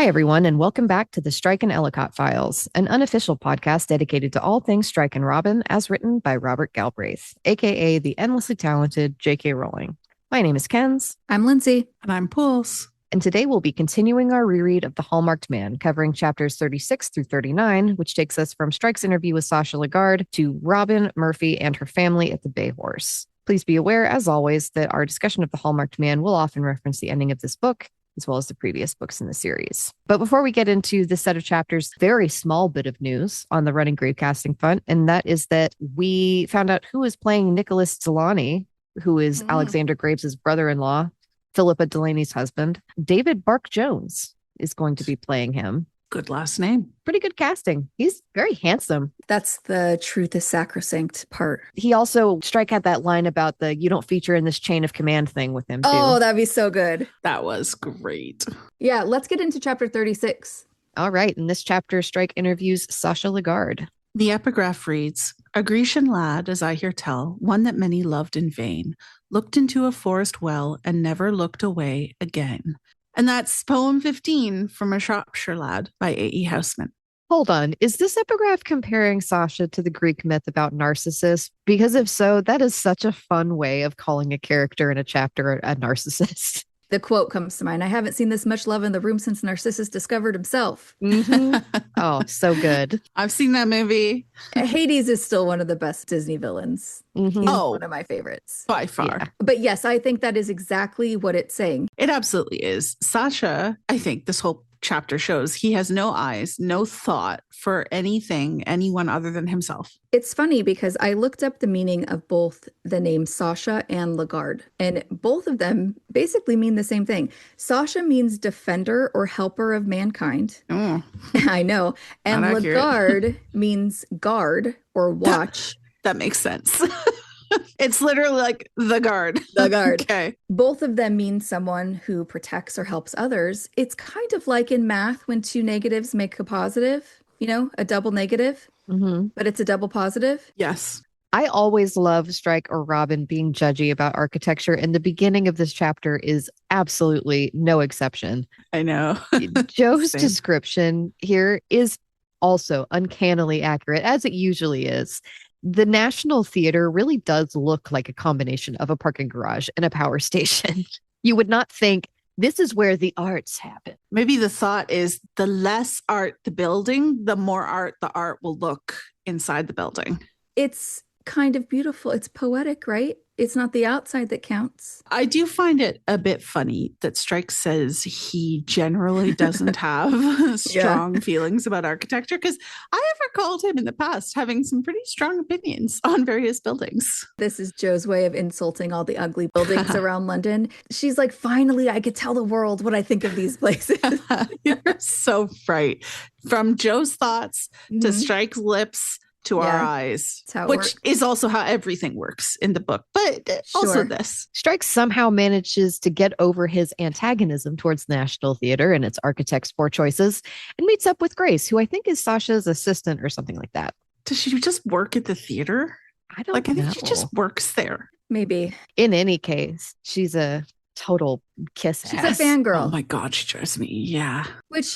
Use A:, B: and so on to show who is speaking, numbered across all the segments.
A: Hi, everyone, and welcome back to the Strike and Ellicott Files, an unofficial podcast dedicated to all things Strike and Robin, as written by Robert Galbraith, aka the endlessly talented J.K. Rowling. My name is Kenz.
B: I'm Lindsay.
C: And I'm Pulse.
A: And today we'll be continuing our reread of The Hallmarked Man, covering chapters 36 through 39, which takes us from Strike's interview with Sacha Legard to Robin, Murphy, and her family at the Bay Horse. Please be aware, as always, that our discussion of The Hallmarked Man will often reference the ending of this book, as well as the previous books in the series. But before we get into this set of chapters, very small bit of news on the running grave casting front, and that is that we found out who is playing Nicholas Delany, who is Alexander Graves' brother-in-law, Philippa Delaney's husband. David Bark Jones is going to be playing him.
C: Good last name.
A: Pretty good casting. He's very handsome.
B: That's the truth is sacrosanct part.
A: He also, Strike had that line about the you don't feature in this chain of command thing with him too.
B: Oh, that'd be so good.
C: That was great.
B: Yeah, let's get into chapter 36.
A: All right. In this chapter, Strike interviews Sacha Legard.
C: The epigraph reads, "A Grecian lad, as I hear tell, one that many loved in vain, looked into a forest well and never looked away again." And that's poem 15 from A Shropshire Lad by A.E. Houseman.
A: Hold on. Is this epigraph comparing Sacha to the Greek myth about Narcissus? Because if so, that is such a fun way of calling a character in a chapter a narcissist.
B: The quote comes to mind. "I haven't seen this much love in the room since Narcissus discovered himself."
A: Oh, so good.
C: I've seen that movie.
B: Hades is still one of the best Disney villains. He's one of my favorites.
C: By far.
A: Yeah.
B: But yes, I think that is exactly what it's saying.
C: It absolutely is. Sacha, I think this whole chapter shows he has no eyes, no thought for anyone other than himself.
B: It's funny because I looked up the meaning of both the name Sacha and Legard, and both of them basically mean the same thing. Sacha means defender or helper of mankind.
C: Oh,
B: I know. And
C: not accurate.
B: Legard means guard or watch.
C: That makes sense. It's literally like the guard.
B: The guard.
C: Okay.
B: Both of them mean someone who protects or helps others. It's kind of like in math when two negatives make a positive, a double negative, but it's a double positive.
C: Yes.
A: I always love Strike or Robin being judgy about architecture, and the beginning of this chapter is absolutely no exception.
C: I know.
A: Joe's
C: Same.
A: description here is also uncannily accurate, as it usually is. The National Theater really does look like a combination of a parking garage and a power station. You would not think this is where the arts happen.
C: Maybe the thought is the less art the building, the more art the art will look inside the building.
B: It's kind of beautiful. It's poetic, right? It's not the outside that counts.
C: I do find it a bit funny that Strike says he generally doesn't have strong feelings about architecture, because I have recalled him in the past having some pretty strong opinions on various buildings.
B: This is Joe's way of insulting all the ugly buildings around London. She's like, finally, I could tell the world what I think of these places.
C: You're so right. From Joe's thoughts to Strike's lips to our eyes, which is also how everything works in the book, but also this.
A: Strike somehow manages to get over his antagonism towards the National Theater and its architect's poor choices and meets up with Grace, who I think is Sacha's assistant or something like that.
C: Does she just work at the theater?
A: I don't know.
C: I think she just works there.
B: Maybe.
A: In any case, she's a total kiss
B: She's
A: ass.
B: a fangirl.
C: Oh my God, she drives me. Yeah.
B: Which,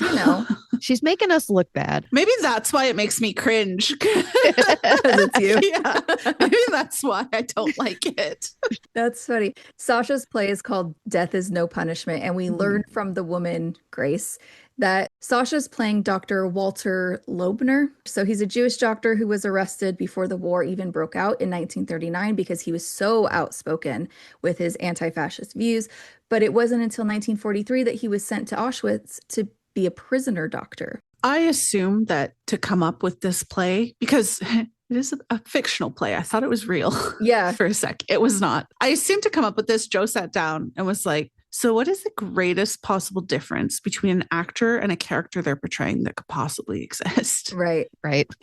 A: she's making us look bad.
C: Maybe that's why it makes me cringe.
B: It's you.
C: Yeah. Maybe that's why I don't like it.
B: That's funny. Sacha's play is called Death is No Punishment. And we learned from the woman, Grace, that Sacha's playing Dr. Walter Loebner. So he's a Jewish doctor who was arrested before the war even broke out in 1939 because he was so outspoken with his anti-fascist views. But it wasn't until 1943 that he was sent to Auschwitz to be a prisoner doctor.
C: I assume that to come up with this play, because it is a fictional play. I thought it was real.
B: Yeah.
C: For a sec. It was not. I assumed to come up with this, Joe sat down and was like, so what is the greatest possible difference between an actor and a character they're portraying that could possibly exist?
B: Right.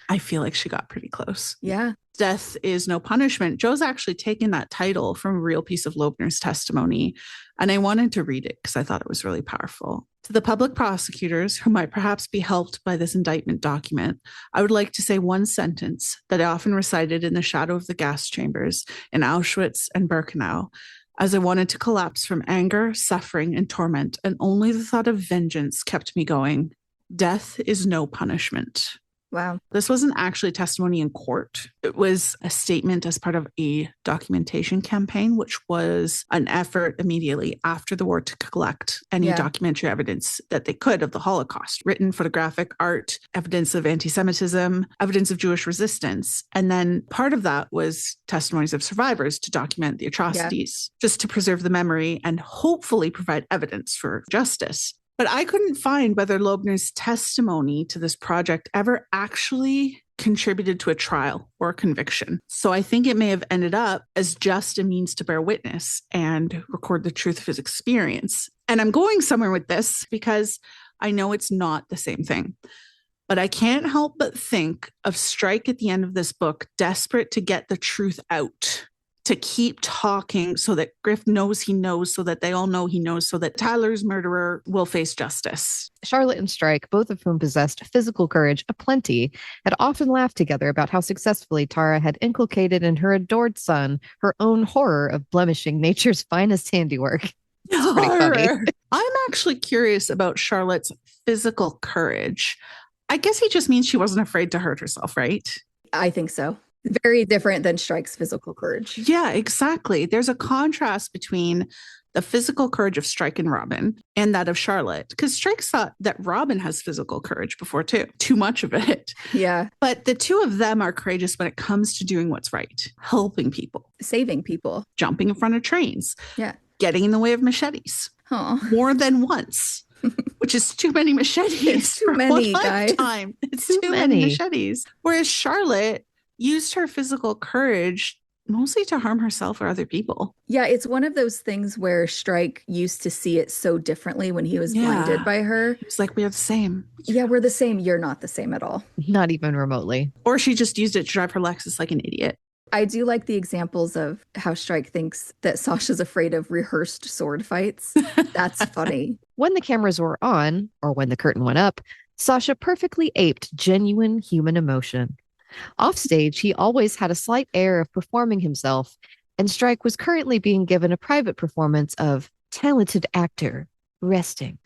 C: I feel like she got pretty close.
B: Yeah.
C: Death is No Punishment. Joe's actually taken that title from a real piece of Loebner's testimony, and I wanted to read it because I thought it was really powerful. To the public prosecutors who might perhaps be helped by this indictment document, I would like to say one sentence that I often recited in the shadow of the gas chambers in Auschwitz and Birkenau. as I wanted to collapse from anger, suffering, and torment, and only the thought of vengeance kept me going. Death is no punishment.
B: Wow.
C: This wasn't actually testimony in court. It was a statement as part of a documentation campaign, which was an effort immediately after the war to collect any documentary evidence that they could of the Holocaust, written, photographic, art, evidence of anti-Semitism, evidence of Jewish resistance. And then part of that was testimonies of survivors to document the atrocities, just to preserve the memory and hopefully provide evidence for justice. But I couldn't find whether Loebner's testimony to this project ever actually contributed to a trial or a conviction. So I think it may have ended up as just a means to bear witness and record the truth of his experience. And I'm going somewhere with this because I know it's not the same thing. But I can't help but think of Strike at the end of this book, desperate to get the truth out, to keep talking so that Griff knows he knows, so that they all know he knows, so that Tyler's murderer will face justice.
A: Charlotte and Strike, both of whom possessed physical courage aplenty, had often laughed together about how successfully Tara had inculcated in her adored son her own horror of blemishing nature's finest handiwork. It's pretty funny.
C: I'm actually curious about Charlotte's physical courage. I guess he just means she wasn't afraid to hurt herself, right?
B: I think so. Very different than Strike's physical courage.
C: Yeah, exactly. There's a contrast between the physical courage of Strike and Robin and that of Charlotte, because Strike thought that Robin has physical courage before too much of it.
B: Yeah.
C: But the two of them are courageous when it comes to doing what's right, helping people,
B: saving people,
C: jumping in front of trains,
B: getting
C: in the way of machetes more than once. Which is too many machetes.
B: It's too many, guys.
C: It's too many machetes. Whereas Charlotte used her physical courage mostly to harm herself or other people.
B: Yeah, it's one of those things where Strike used to see it so differently when he was blinded by her.
C: It's like, we are the same.
B: Yeah, we're the same. You're not the same at all.
A: Not even remotely.
C: Or she just used it to drive her Lexus like an idiot.
B: I do like the examples of how Strike thinks that Sasha's afraid of rehearsed sword fights. That's funny.
A: When the cameras were on, or when the curtain went up, Sacha perfectly aped genuine human emotion. Offstage, he always had a slight air of performing himself, and Strike was currently being given a private performance of talented actor resting.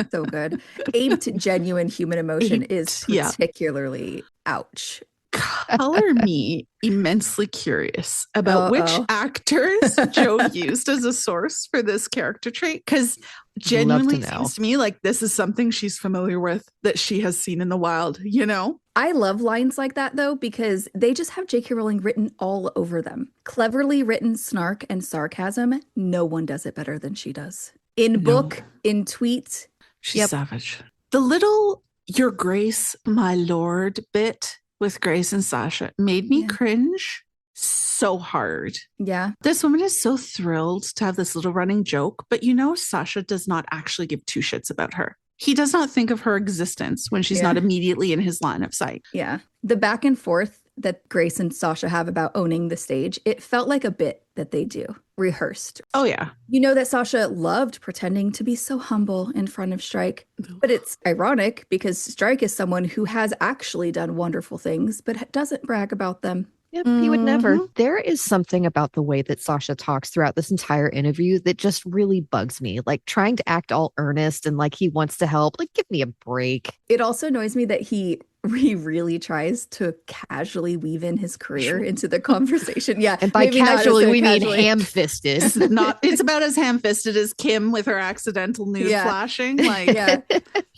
B: So good. Aped genuine human emotion is particularly ouch.
C: Color me immensely curious about which actors Joe used as a source for this character trait, because genuinely seems to me like this is something she's familiar with, that she has seen in the wild, you know?
B: I love lines like that, though, because they just have J.K. Rowling written all over them. Cleverly written snark and sarcasm. No one does it better than she does. In book, in tweet.
C: She's savage. The little "Your Grace, my lord" bit with Grace and Sacha made me cringe so hard.
B: Yeah.
C: This woman is so thrilled to have this little running joke, but you know Sacha does not actually give two shits about her. He does not think of her existence when she's not immediately in his line of sight.
B: Yeah. The back and forth that Grace and Sacha have about owning the stage, it felt like a bit that they do, rehearsed.
C: Oh, yeah.
B: You know that Sacha loved pretending to be so humble in front of Strike, but it's ironic because Strike is someone who has actually done wonderful things, but doesn't brag about them.
A: Yep, he would never. There is something about the way that Sacha talks throughout this entire interview that just really bugs me. Like trying to act all earnest and like he wants to help. Like, give me a break.
B: It also annoys me that he really tries to casually weave in his career into the conversation. Yeah.
A: And by casually, we mean ham-fisted.
C: It's about as ham-fisted as Kim with her accidental nude flashing. Like,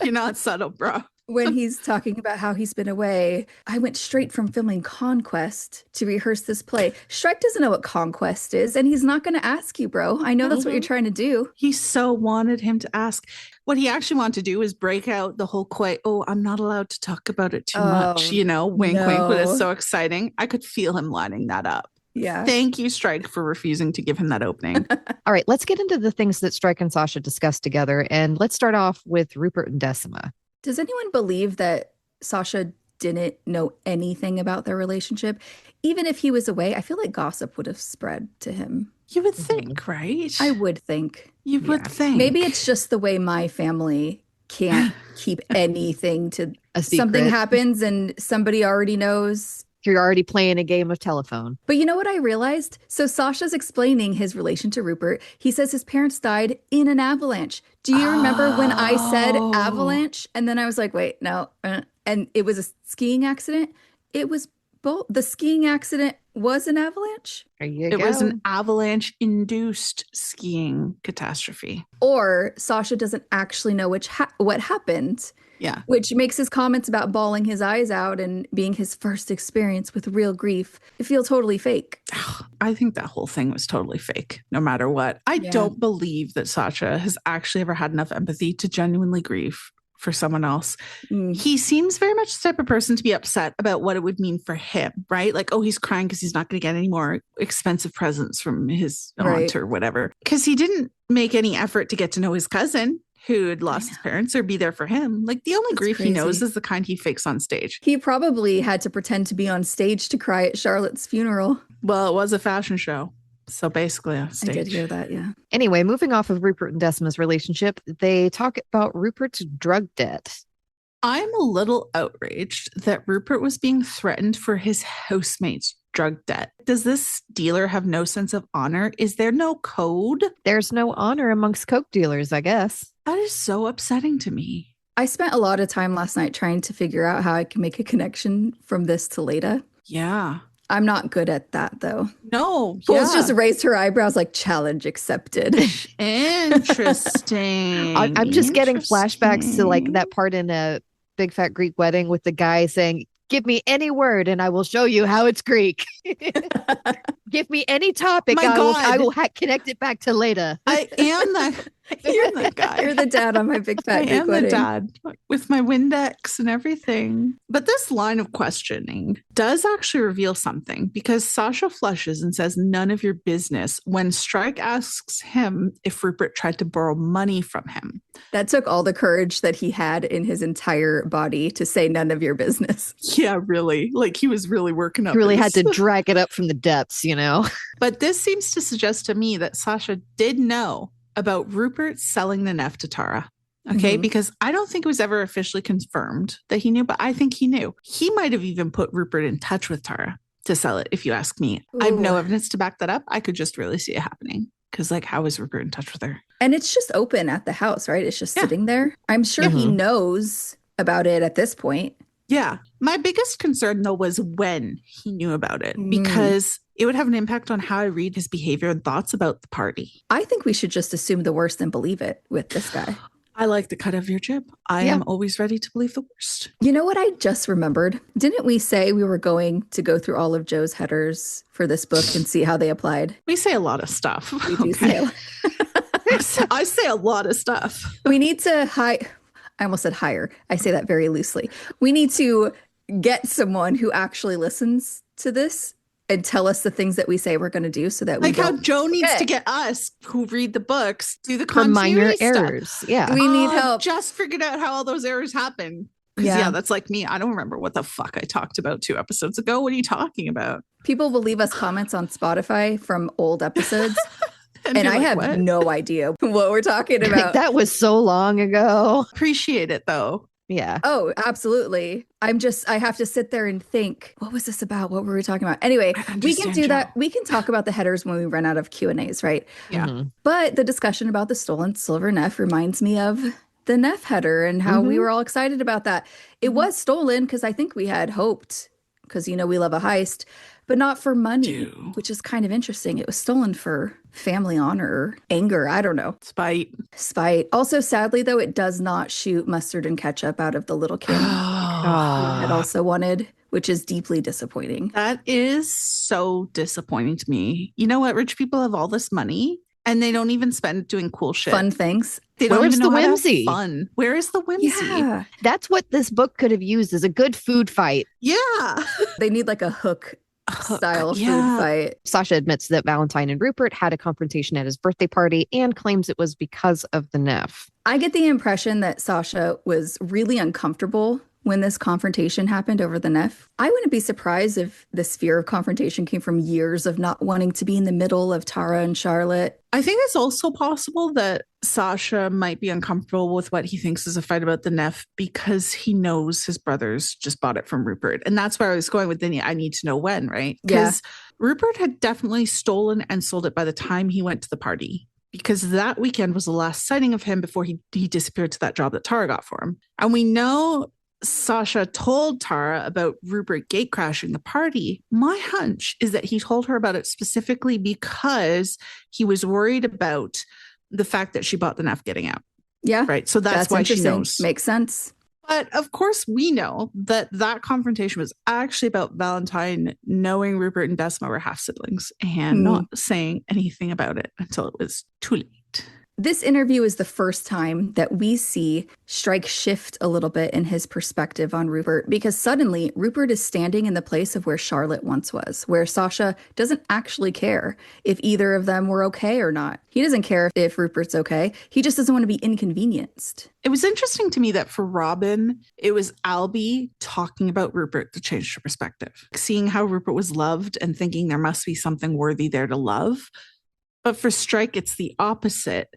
C: you're not subtle, bro.
B: When he's talking about how he's been away, I went straight from filming Conquest to rehearse this play. Strike doesn't know what Conquest is, and he's not going to ask you, bro. I know that's what you're trying to do.
C: He so wanted him to ask. What he actually wanted to do is break out the whole I'm not allowed to talk about it too much, you know, wink, wink, but it's so exciting. I could feel him lining that up.
B: Yeah.
C: Thank you, Strike, for refusing to give him that opening.
A: All right, let's get into the things that Strike and Sacha discussed together, and let's start off with Rupert and Decima.
B: Does anyone believe that Sacha didn't know anything about their relationship? Even if he was away, I feel like gossip would have spread to him.
C: You would think, right?
B: I would think.
C: You would think.
B: Maybe it's just the way my family can't keep anything to
A: a secret.
B: Something happens and somebody already knows.
A: You're already playing a game of telephone.
B: But you know what I realized? So Sasha's explaining his relation to Rupert. He says his parents died in an avalanche. Do you remember when I said avalanche? And then I was like, wait, no. And it was a skiing accident. It was both. The skiing accident was an avalanche.
C: It was an avalanche-induced skiing catastrophe.
B: Or Sacha doesn't actually know what happened.
C: Yeah.
B: Which makes his comments about bawling his eyes out and being his first experience with real grief feel totally fake.
C: I think that whole thing was totally fake, no matter what. I don't believe that Sacha has actually ever had enough empathy to genuinely grieve for someone else. He seems very much the type of person to be upset about what it would mean for him, right? Like, oh, he's crying because he's not going to get any more expensive presents from his aunt or whatever. Because he didn't make any effort to get to know his cousin who had lost his parents or be there for him. Like, the only grief he knows is the kind he fakes on stage.
B: He probably had to pretend to be on stage to cry at Charlotte's funeral.
C: Well, it was a fashion show. So basically a stage.
B: I did hear that, yeah.
A: Anyway, moving off of Rupert and Decima's relationship, they talk about Rupert's drug debt.
C: I'm a little outraged that Rupert was being threatened for his housemate's drug debt. Does this dealer have no sense of honor? Is there no code?
A: There's no honor amongst coke dealers, I guess.
C: That is so upsetting to me.
B: I spent a lot of time last night trying to figure out how I can make a connection from this to Leda.
C: Yeah.
B: I'm not good at that, though.
C: No.
B: Jules just raised her eyebrows like challenge accepted.
C: Interesting.
A: I'm just getting flashbacks to like that part in A Big Fat Greek Wedding with the guy saying, give me any word and I will show you how it's Greek. Give me any topic. I will connect it back to Leda.
C: I am that. You're the guy.
B: You're the dad on My Big Fat Greek Wedding.
C: I am the dad with my Windex and everything. But this line of questioning does actually reveal something because Sacha flushes and says none of your business when Strike asks him if Rupert tried to borrow money from him.
B: That took all the courage that he had in his entire body to say none of your business.
C: Yeah, really. Like he was really working up.
A: He really had to drag it up from the depths, you know?
C: But this seems to suggest to me that Sacha did know about Rupert selling the Neff to Tara. Okay, because I don't think it was ever officially confirmed that he knew, but I think he knew. He might have even put Rupert in touch with Tara to sell it, if you ask me. Ooh. I have no evidence to back that up. I could just really see it happening. Because, like, how is Rupert in touch with her?
B: And it's just open at the house, right? It's just sitting there. I'm sure he knows about it at this point.
C: Yeah. My biggest concern, though, was when he knew about it. Because it would have an impact on how I read his behavior and thoughts about the party.
B: I think we should just assume the worst and believe it with this guy.
C: I like the cut of your jib. I am always ready to believe the worst.
B: You know what I just remembered? Didn't we say we were going to go through all of Joe's headers for this book and see how they applied?
C: We say a lot of stuff.
B: We do say a lot.
C: I say a lot of stuff.
B: We need to I almost said hire. I say that very loosely. We need to get someone who actually listens to this and tell us the things that we say we're going to do so that we
C: like
B: don't
C: how Joe needs to get us who read the books do the continuity
A: minor
C: stuff.
A: Errors. Yeah.
B: We need help.
C: Just figured out how all those errors happen. Yeah, that's like me. I don't remember what the fuck I talked about 2 episodes ago. What are you talking about?
B: People will leave us comments on Spotify from old episodes. and I have no idea what we're talking about.
A: That was so long ago.
C: Appreciate it though.
A: Yeah.
B: Oh, absolutely. I have to sit there and think, what was this about? What were we talking about? Anyway, we can do that. We can talk about the headers when we run out of Q&As, right?
C: Yeah.
B: But the discussion about the stolen silver Neff reminds me of the Neff header and how we were all excited about that. It was stolen because I think we had hoped, because, you know, we love a heist, but not for money, which is kind of interesting. It was stolen for family honor, anger, I don't know.
C: Spite.
B: Also, sadly, though, it does not shoot mustard and ketchup out of the little can I also wanted, which is deeply disappointing.
C: That is so disappointing to me. You know what? Rich people have all this money and they don't even spend it doing cool shit.
B: Fun things.
C: They don't even know how to have fun. Where is the whimsy?
B: Yeah.
A: That's what this book could have used as a good food fight.
C: Yeah.
B: They need like a hook style food fight.
A: Sacha admits that Valentine and Rupert had a confrontation at his birthday party and claims it was because of the Neff.
B: I get the impression that Sacha was really uncomfortable when this confrontation happened over the Neff. I wouldn't be surprised if this fear of confrontation came from years of not wanting to be in the middle of Tara and Charlotte.
C: I think it's also possible that Sacha might be uncomfortable with what he thinks is a fight about the Neff because he knows his brothers just bought it from Rupert. And that's where I was going with the I need to know when, right? Because Rupert had definitely stolen and sold it by the time he went to the party. Because that weekend was the last sighting of him before he disappeared to that job that Tara got for him. And we know Sacha told Tara about Rupert gate crashing the party. My hunch is that he told her about it specifically because he was worried about the fact that she bought the Neff getting out.
B: Yeah.
C: Right. So that's why she knows.
B: Makes sense.
C: But of course, we know that that confrontation was actually about Valentine knowing Rupert and Decima were half siblings and not saying anything about it until it was too late.
B: This interview is the first time that we see Strike shift a little bit in his perspective on Rupert, because suddenly Rupert is standing in the place of where Charlotte once was, where Sacha doesn't actually care if either of them were okay or not. He doesn't care if Rupert's okay. He just doesn't want to be inconvenienced.
C: It was interesting to me that for Robin, it was Albie talking about Rupert that changed her perspective. Seeing how Rupert was loved and thinking there must be something worthy there to love. But for Strike, it's the opposite.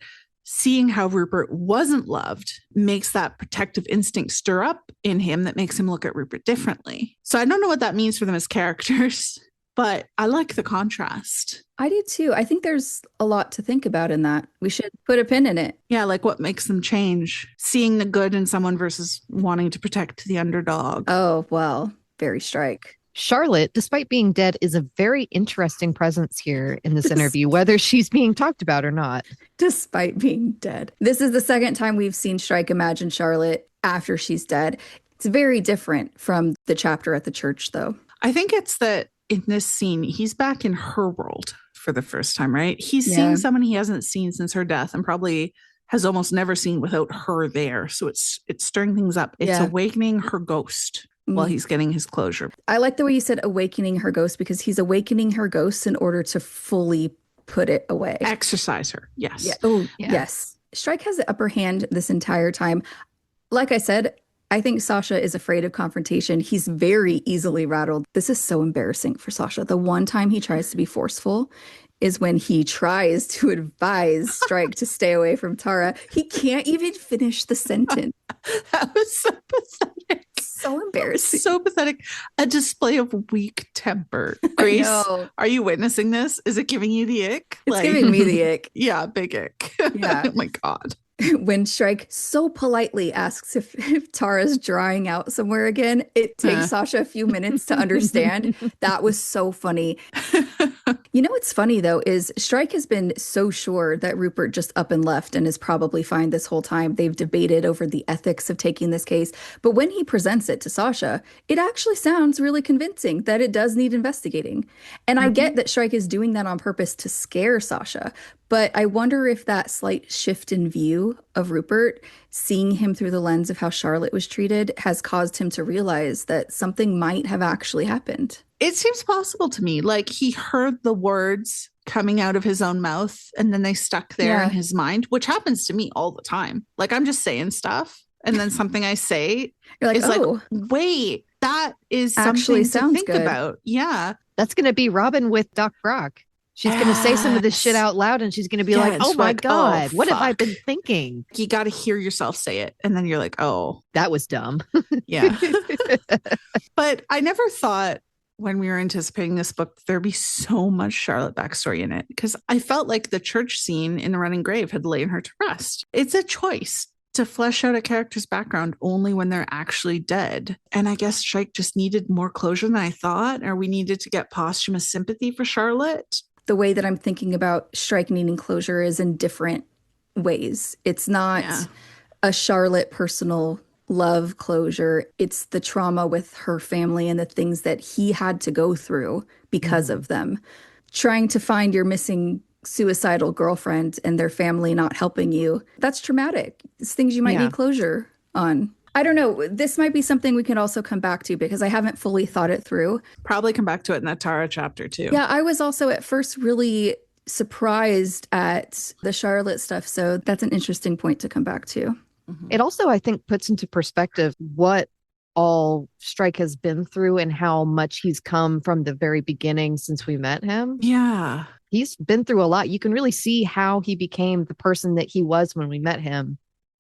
C: Seeing how Rupert wasn't loved makes that protective instinct stir up in him that makes him look at Rupert differently. So I don't know what that means for them as characters, but I like the contrast.
B: I do too. I think there's a lot to think about in that. We should put a pin in it.
C: Yeah, like what makes them change. Seeing the good in someone versus wanting to protect the underdog.
B: Oh, well, very Strike.
A: Charlotte, despite being dead, is a very interesting presence here in this interview, whether she's being talked about or not.
B: Despite being dead. This is the second time we've seen Strike imagine Charlotte after she's dead. It's very different from the chapter at the church, though.
C: I think it's that in this scene, he's back in her world for the first time, right? He's seeing someone he hasn't seen since her death and probably has almost never seen without her there. So it's stirring things up. It's awakening her ghost while he's getting his closure.
B: I like the way you said awakening her ghost, because he's awakening her ghost in order to fully put it away.
C: Exercise her. Yes.
B: Yeah. Oh, yes. Strike has the upper hand this entire time. Like I said, I think Sacha is afraid of confrontation. He's very easily rattled. This is so embarrassing for Sacha. The one time he tries to be forceful is when he tries to advise Strike to stay away from Tara. He can't even finish the sentence.
C: That was so pathetic.
B: So embarrassing.
C: So pathetic. A display of weak temper. Grace, are you witnessing this? Is it giving you the ick?
B: It's giving me the ick.
C: Yeah, big ick.
B: Yeah.
C: Oh my God.
B: When Strike so politely asks if Tara's drying out somewhere again, it takes Sacha a few minutes to understand. That was so funny. You know what's funny, though, is Strike has been so sure that Rupert just up and left and is probably fine this whole time. They've debated over the ethics of taking this case. But when he presents it to Sacha, it actually sounds really convincing that it does need investigating. And I get that Strike is doing that on purpose to scare Sacha. But I wonder if that slight shift in view of Rupert, seeing him through the lens of how Charlotte was treated, has caused him to realize that something might have actually happened.
C: It seems possible to me. Like he heard the words coming out of his own mouth and then they stuck there in his mind, which happens to me all the time. Like I'm just saying stuff and then something I say is like, wait, that is
B: actually
C: something to think
B: good.
C: about. Yeah.
A: That's going to be Robin with Doc Brock. She's going to say some of this shit out loud and she's going to be like, oh my God, what have I been thinking?
C: You got to hear yourself say it. And then you're like, oh,
A: that was dumb.
C: Yeah. But I never thought when we were anticipating this book, there'd be so much Charlotte backstory in it because I felt like the church scene in The Running Grave had laid her to rest. It's a choice to flesh out a character's background only when they're actually dead. And I guess Strike just needed more closure than I thought, or we needed to get posthumous sympathy for Charlotte.
B: The way that I'm thinking about Strike needing closure is in different ways. It's not a Charlotte personal love closure. It's the trauma with her family and the things that he had to go through because of them. Trying to find your missing suicidal girlfriend and their family not helping you. That's traumatic. It's things you might need closure on. I don't know. This might be something we can also come back to because I haven't fully thought it through.
C: Probably come back to it in that Tara chapter too.
B: Yeah, I was also at first really surprised at the Charlotte stuff. So that's an interesting point to come back to.
A: It also, I think, puts into perspective what all Strike has been through and how much he's come from the very beginning since we met him.
C: Yeah.
A: He's been through a lot. You can really see how he became the person that he was when we met him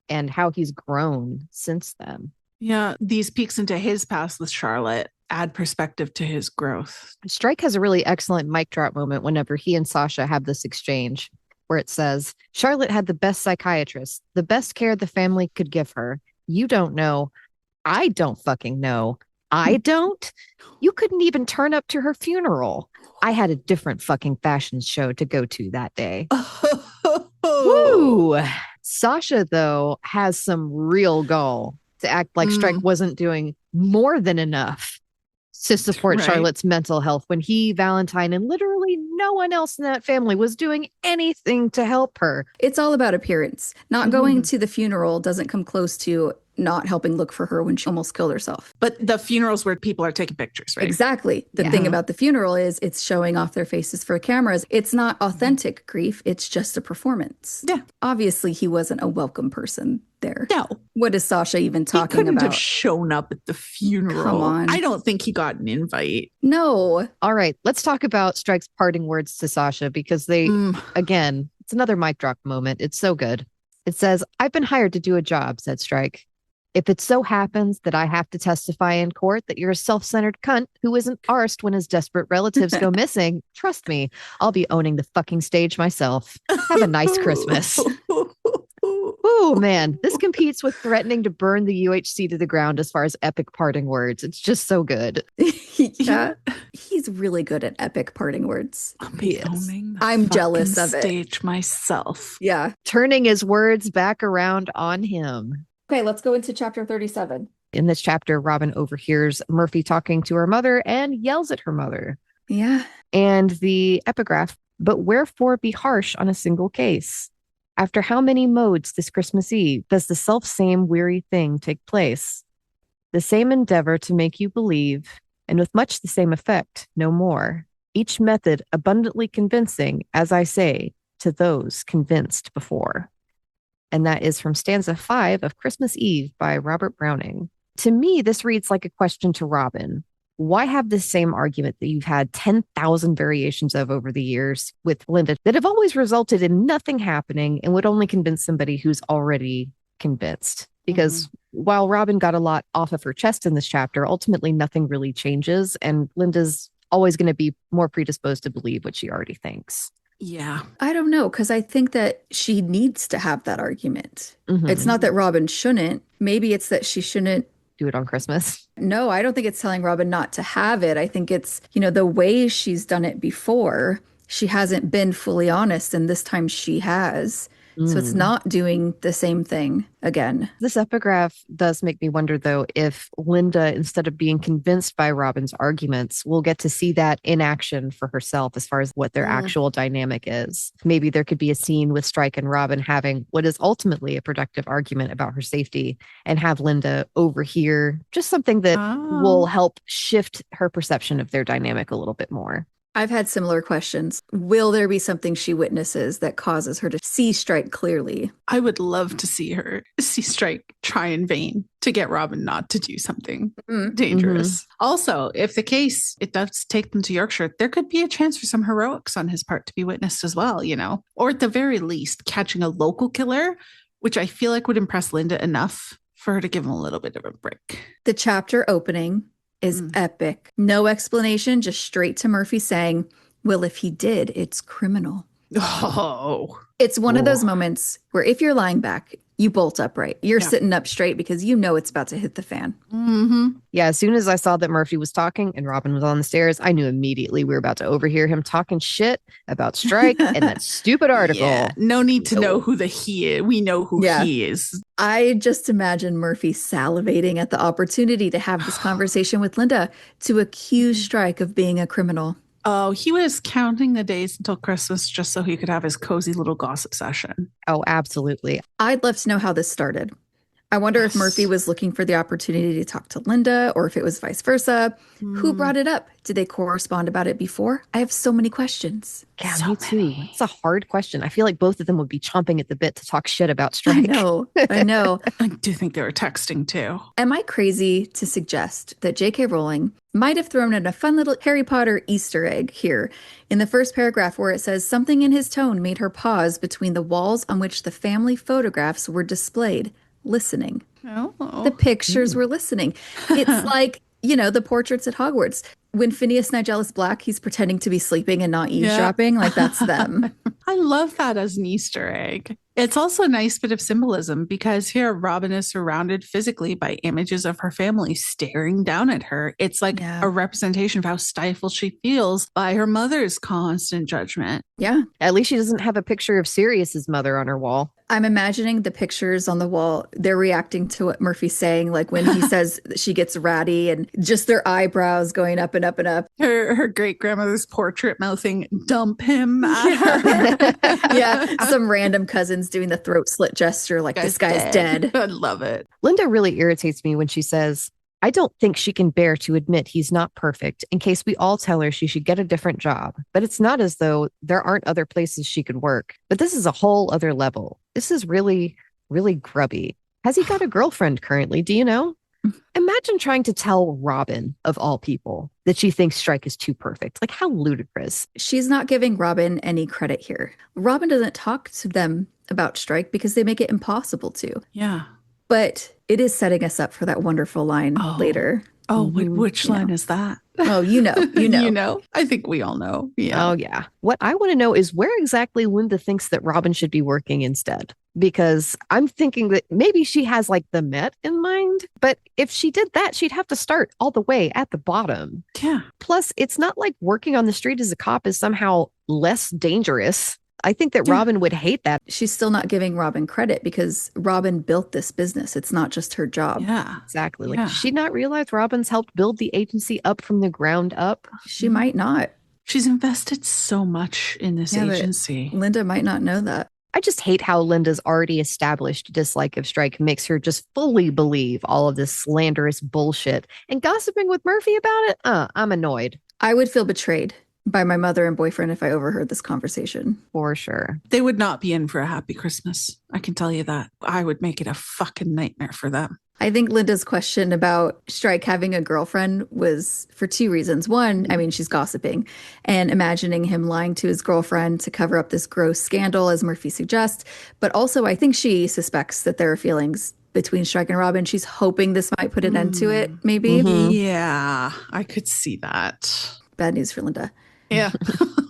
A: and how he's grown since then.
C: Yeah. These peeks into his past with Charlotte add perspective to his growth.
A: Strike has a really excellent mic drop moment whenever he and Sacha have this exchange where it says, Charlotte had the best psychiatrist, the best care the family could give her. You don't know. I don't fucking know. I don't. You couldn't even turn up to her funeral. I had a different fucking fashion show to go to that day. Woo! Sacha, though, has some real gall to act like Strike wasn't doing more than enough to support Charlotte's mental health when he, Valentine, and literally no one else in that family was doing anything to help her.
B: It's all about appearance. Not going to the funeral doesn't come close to not helping look for her when she almost killed herself.
C: But the funerals where people are taking pictures, right?
B: Exactly. The thing about the funeral is it's showing off their faces for cameras. It's not authentic grief. It's just a performance.
C: Yeah.
B: Obviously, he wasn't a welcome person there.
C: No.
B: What is Sacha even talking
C: he couldn't
B: about?
C: Have shown up at the funeral.
B: Come on.
C: I don't think he got an invite.
B: No.
A: All right. Let's talk about Strike's parting words to Sacha because they, again, it's another mic drop moment. It's so good. It says, I've been hired to do a job, said Strike. If it so happens that I have to testify in court that you're a self-centered cunt who isn't arsed when his desperate relatives go missing, trust me, I'll be owning the fucking stage myself. Have a nice Christmas. Oh, man, this competes with threatening to burn the UHC to the ground as far as epic parting words. It's just so good.
B: Yeah. He's really good at epic parting words.
C: I'm
B: jealous of it.
C: Stage myself.
B: Yeah.
A: Turning his words back around on him.
B: Okay, let's go into chapter 37.
A: In this chapter, Robin overhears Murphy talking to her mother and yells at her mother.
B: Yeah.
A: And the epigraph, but wherefore be harsh on a single case? After how many modes this Christmas Eve does the self-same weary thing take place? The same endeavor to make you believe, and with much the same effect, no more. Each method abundantly convincing, as I say, to those convinced before. And that is from stanza 5 of Christmas Eve by Robert Browning. To me, this reads like a question to Robin. Why have the same argument that you've had 10,000 variations of over the years with Linda that have always resulted in nothing happening and would only convince somebody who's already convinced? Because while Robin got a lot off of her chest in this chapter, ultimately nothing really changes. And Linda's always going to be more predisposed to believe what she already thinks.
C: Yeah.
B: I don't know, because I think that she needs to have that argument. It's not that Robin shouldn't. Maybe it's that she shouldn't
A: do it on Christmas.
B: No, I don't think it's telling Robin not to have it. I think it's, the way she's done it before, she hasn't been fully honest, and this time she has. So it's not doing the same thing again.
A: This epigraph does make me wonder, though, if Linda, instead of being convinced by Robin's arguments, will get to see that in action for herself as far as what their actual dynamic is. Maybe there could be a scene with Strike and Robin having what is ultimately a productive argument about her safety and have Linda overhear just something that will help shift her perception of their dynamic a little bit more.
B: I've had similar questions. Will there be something she witnesses that causes her to see Strike clearly?
C: I would love to see her see Strike try in vain to get Robin not to do something dangerous. Also, if the case, it does take them to Yorkshire, there could be a chance for some heroics on his part to be witnessed as well, or at the very least, catching a local killer, which I feel like would impress Linda enough for her to give him a little bit of a break.
B: The chapter opening is epic. No explanation, just straight to Murphy saying, well, if he did, it's criminal.
C: Oh.
B: It's one of those moments where if you're lying back, you bolt upright. You're sitting up straight because you know it's about to hit the fan.
A: Yeah, as soon as I saw that Murphy was talking and Robin was on the stairs, I knew immediately we were about to overhear him talking shit about Strike and that stupid article.
C: Yeah, no need to know who the he is. We know who he is.
B: I just imagine Murphy salivating at the opportunity to have this conversation with Linda to accuse Strike of being a criminal.
C: Oh, he was counting the days until Christmas just so he could have his cozy little gossip session.
A: Oh, absolutely.
B: I'd love to know how this started. I wonder if Murphy
C: Yes.
B: was looking for the opportunity to talk to Linda or if it was vice versa. Who
C: Mm,
B: brought it up? Did they correspond about it before? I have so many questions.
A: Yeah,
C: so
A: me too.
C: many.
A: It's a hard question. I feel like both of them would be chomping at the bit to talk shit about
B: I
A: Strike.
B: know. I know.
C: I do think they were texting too.
B: Am I crazy to suggest that J.K. Rowling might have thrown in a fun little Harry Potter Easter egg here in the first paragraph where it says something in his tone made her pause between the walls on which the family photographs were displayed, listening. The
C: Oh.
B: pictures
A: Ooh.
B: were listening. It's like, the portraits at Hogwarts. When Phineas Nigel Black, he's pretending to be sleeping and not
C: Yeah.
B: eavesdropping. Like that's them.
C: I love that as an Easter egg. It's also a nice bit of symbolism because here Robin is surrounded physically by images of her family staring down at her. It's like
B: Yeah.
C: a representation of how stifled she feels by her mother's constant judgment.
B: Yeah.
A: At least she doesn't have a picture of Sirius's mother on her wall.
B: I'm imagining the pictures on the wall. They're reacting to what Murphy's saying, like when he says that she gets ratty and just their eyebrows going up and up and up.
C: Her great grandmother's portrait mouthing, dump him at her.
B: Yeah. Some random cousins doing the throat slit gesture, like this guy's dead.
C: I love it.
A: Linda really irritates me when she says, I don't think she can bear to admit he's not perfect in case we all tell her she should get a different job. But it's not as though there aren't other places she could work. But this is a whole other level. This is really, really grubby. Has he got a girlfriend currently? Do you know? Imagine trying to tell Robin, of all people, that she thinks Strike is too perfect. Like, how ludicrous.
B: She's not giving Robin any credit here. Robin doesn't talk to them about Strike because they make it impossible to.
C: Yeah.
B: But it is setting us up for that wonderful line later.
C: Oh,
A: Mhm.
C: which line is that?
B: Oh, you know.
C: You know? I think we all know. Yeah.
A: Oh, yeah. What I want to know is where exactly Linda thinks that Robin should be working instead. Because I'm thinking that maybe she has like the Met in mind. But if she did that, she'd have to start all the way at the bottom.
C: Yeah.
A: Plus, it's not like working on the street as a cop is somehow less dangerous. I think that
C: Yeah.
A: Robin would hate that.
B: She's still not giving Robin credit because Robin built this business. It's not just her job.
C: Yeah.
A: Exactly. Like,
C: Yeah.
A: does she not realize Robin's helped build the agency up from the ground up?
B: She might not.
C: She's invested so much in this
B: Yeah, but
C: agency.
B: Linda might not know that.
A: I just hate how Linda's already established dislike of Strike makes her just fully believe all of this slanderous bullshit. And gossiping with Murphy about it? I'm annoyed.
B: I would feel betrayed by my mother and boyfriend if I overheard this conversation.
A: For sure.
C: They would not be in for a happy Christmas. I can tell you that. I would make it a fucking nightmare for them.
B: I think Linda's question about Strike having a girlfriend was for two reasons. One, I mean, she's gossiping and imagining him lying to his girlfriend to cover up this gross scandal, as Murphy suggests. But also, I think she suspects that there are feelings between Strike and Robin. She's hoping this might put an end to it, maybe.
A: Mhm.
C: Yeah, I could see that.
B: Bad news for Linda.
C: Yeah.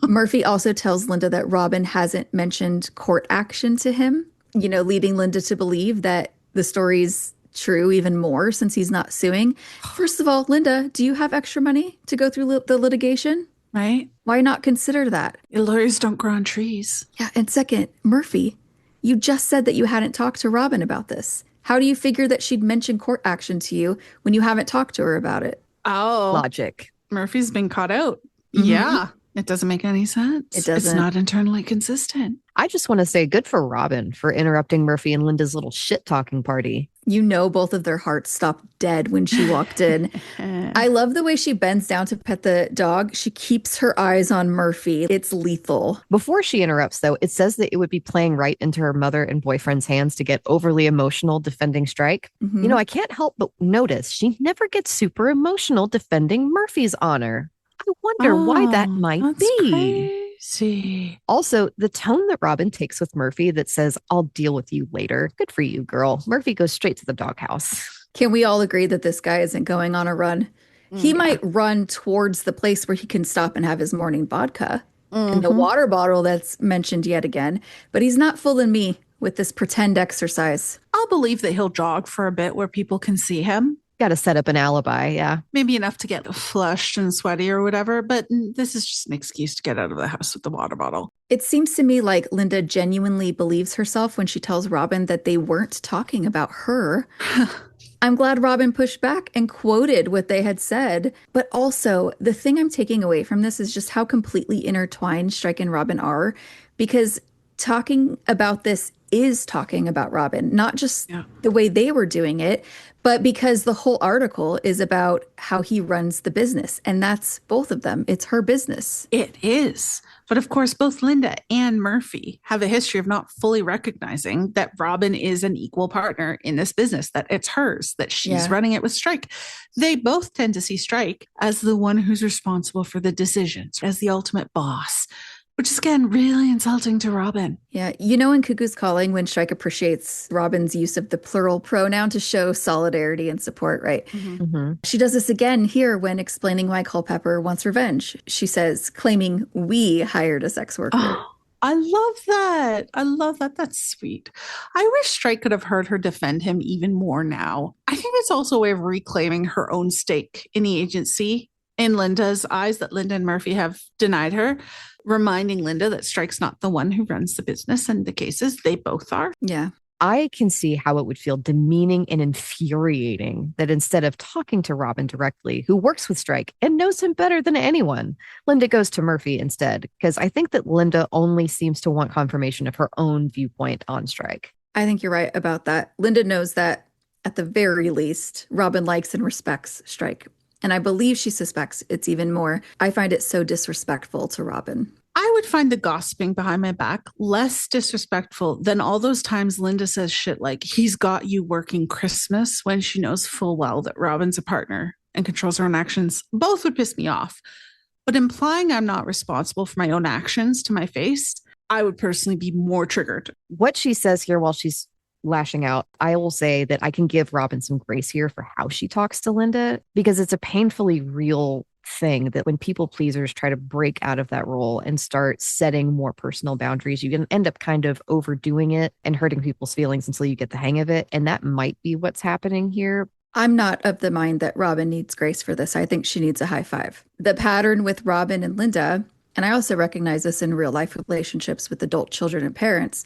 B: Murphy also tells Linda that Robin hasn't mentioned court action to him, leading Linda to believe that the story's true even more since he's not suing. First of all, Linda, do you have extra money to go through the litigation?
C: Right?
B: Why not consider that?
C: Lawyers don't grow on trees.
B: Yeah, and second, Murphy, you just said that you hadn't talked to Robin about this. How do you figure that she'd mention court action to you when you haven't talked to her about it?
C: Oh,
A: Logic.
C: Murphy's been caught out.
B: Mhm.
C: Yeah. It doesn't make any sense.
B: It doesn't.
C: It's not internally consistent.
A: I just want to say good for Robin for interrupting Murphy and Linda's little shit talking party.
B: Both of their hearts stopped dead when she walked in. I love the way she bends down to pet the dog. She keeps her eyes on Murphy. It's lethal.
A: Before she interrupts, though, it says that it would be playing right into her mother and boyfriend's hands to get overly emotional defending Strike.
B: Mhm.
A: I can't help but notice she never gets super emotional defending Murphy's honor. I wonder why that might
C: that's
A: be.
C: crazy.
A: Also, the tone that Robin takes with Murphy that says, I'll deal with you later. Good for you, girl. Murphy goes straight to the doghouse.
B: Can we all agree that this guy isn't going on a run? He might run towards the place where he can stop and have his morning vodka and the water bottle that's mentioned yet again, but he's not fooling me with this pretend exercise.
C: I'll believe that he'll jog for a bit where people can see him.
A: Got to set up an alibi. Yeah.
C: Maybe enough to get flushed and sweaty or whatever, but this is just an excuse to get out of the house with the water bottle.
B: It seems to me like Linda genuinely believes herself when she tells Robin that they weren't talking about her. I'm glad Robin pushed back and quoted what they had said. But also, the thing I'm taking away from this is just how completely intertwined Strike and Robin are. Because talking about this is talking about Robin, not just the way they were doing it, but because the whole article is about how he runs the business. And that's both of them. It's her business.
C: It is. But of course, both Linda and Murphy have a history of not fully recognizing that Robin is an equal partner in this business, that it's hers, that she's running it with Strike. They both tend to see Strike as the one who's responsible for the decisions, as the ultimate boss, which is, again, really insulting to Robin.
B: Yeah. You know, in Cuckoo's Calling, when Strike appreciates Robin's use of the plural pronoun to show solidarity and support, right? She does this again here when explaining why Culpepper wants revenge. She says, claiming we hired a sex worker.
C: Oh, I love that. I love that. That's sweet. I wish Strike could have heard her defend him even more now. I think it's also a way of reclaiming her own stake in the agency in Linda's eyes that Linda and Murphy have denied her, reminding Linda that Strike's not the one who runs the business and the cases. They both are.
B: Yeah.
A: I can see how it would feel demeaning and infuriating that instead of talking to Robin directly, who works with Strike and knows him better than anyone, Linda goes to Murphy instead, because I think that Linda only seems to want confirmation of her own viewpoint on Strike.
B: I think you're right about that. Linda knows that at the very least, Robin likes and respects Strike. And I believe she suspects it's even more. I find it so disrespectful to Robin.
C: I would find the gossiping behind my back less disrespectful than all those times Linda says shit like, he's got you working Christmas, when she knows full well that Robin's a partner and controls her own actions. Both would piss me off. But implying I'm not responsible for my own actions to my face, I would personally be more triggered.
A: What she says here while she's lashing out, I will say that I can give Robin some grace here for how she talks to Linda, because it's a painfully real thing that when people pleasers try to break out of that role and start setting more personal boundaries, you can end up kind of overdoing it and hurting people's feelings until you get the hang of it. And that might be what's happening here.
B: I'm not of the mind that Robin needs grace for this. I think she needs a high five. The pattern with Robin and Linda, and I also recognize this in real life relationships with adult children and parents,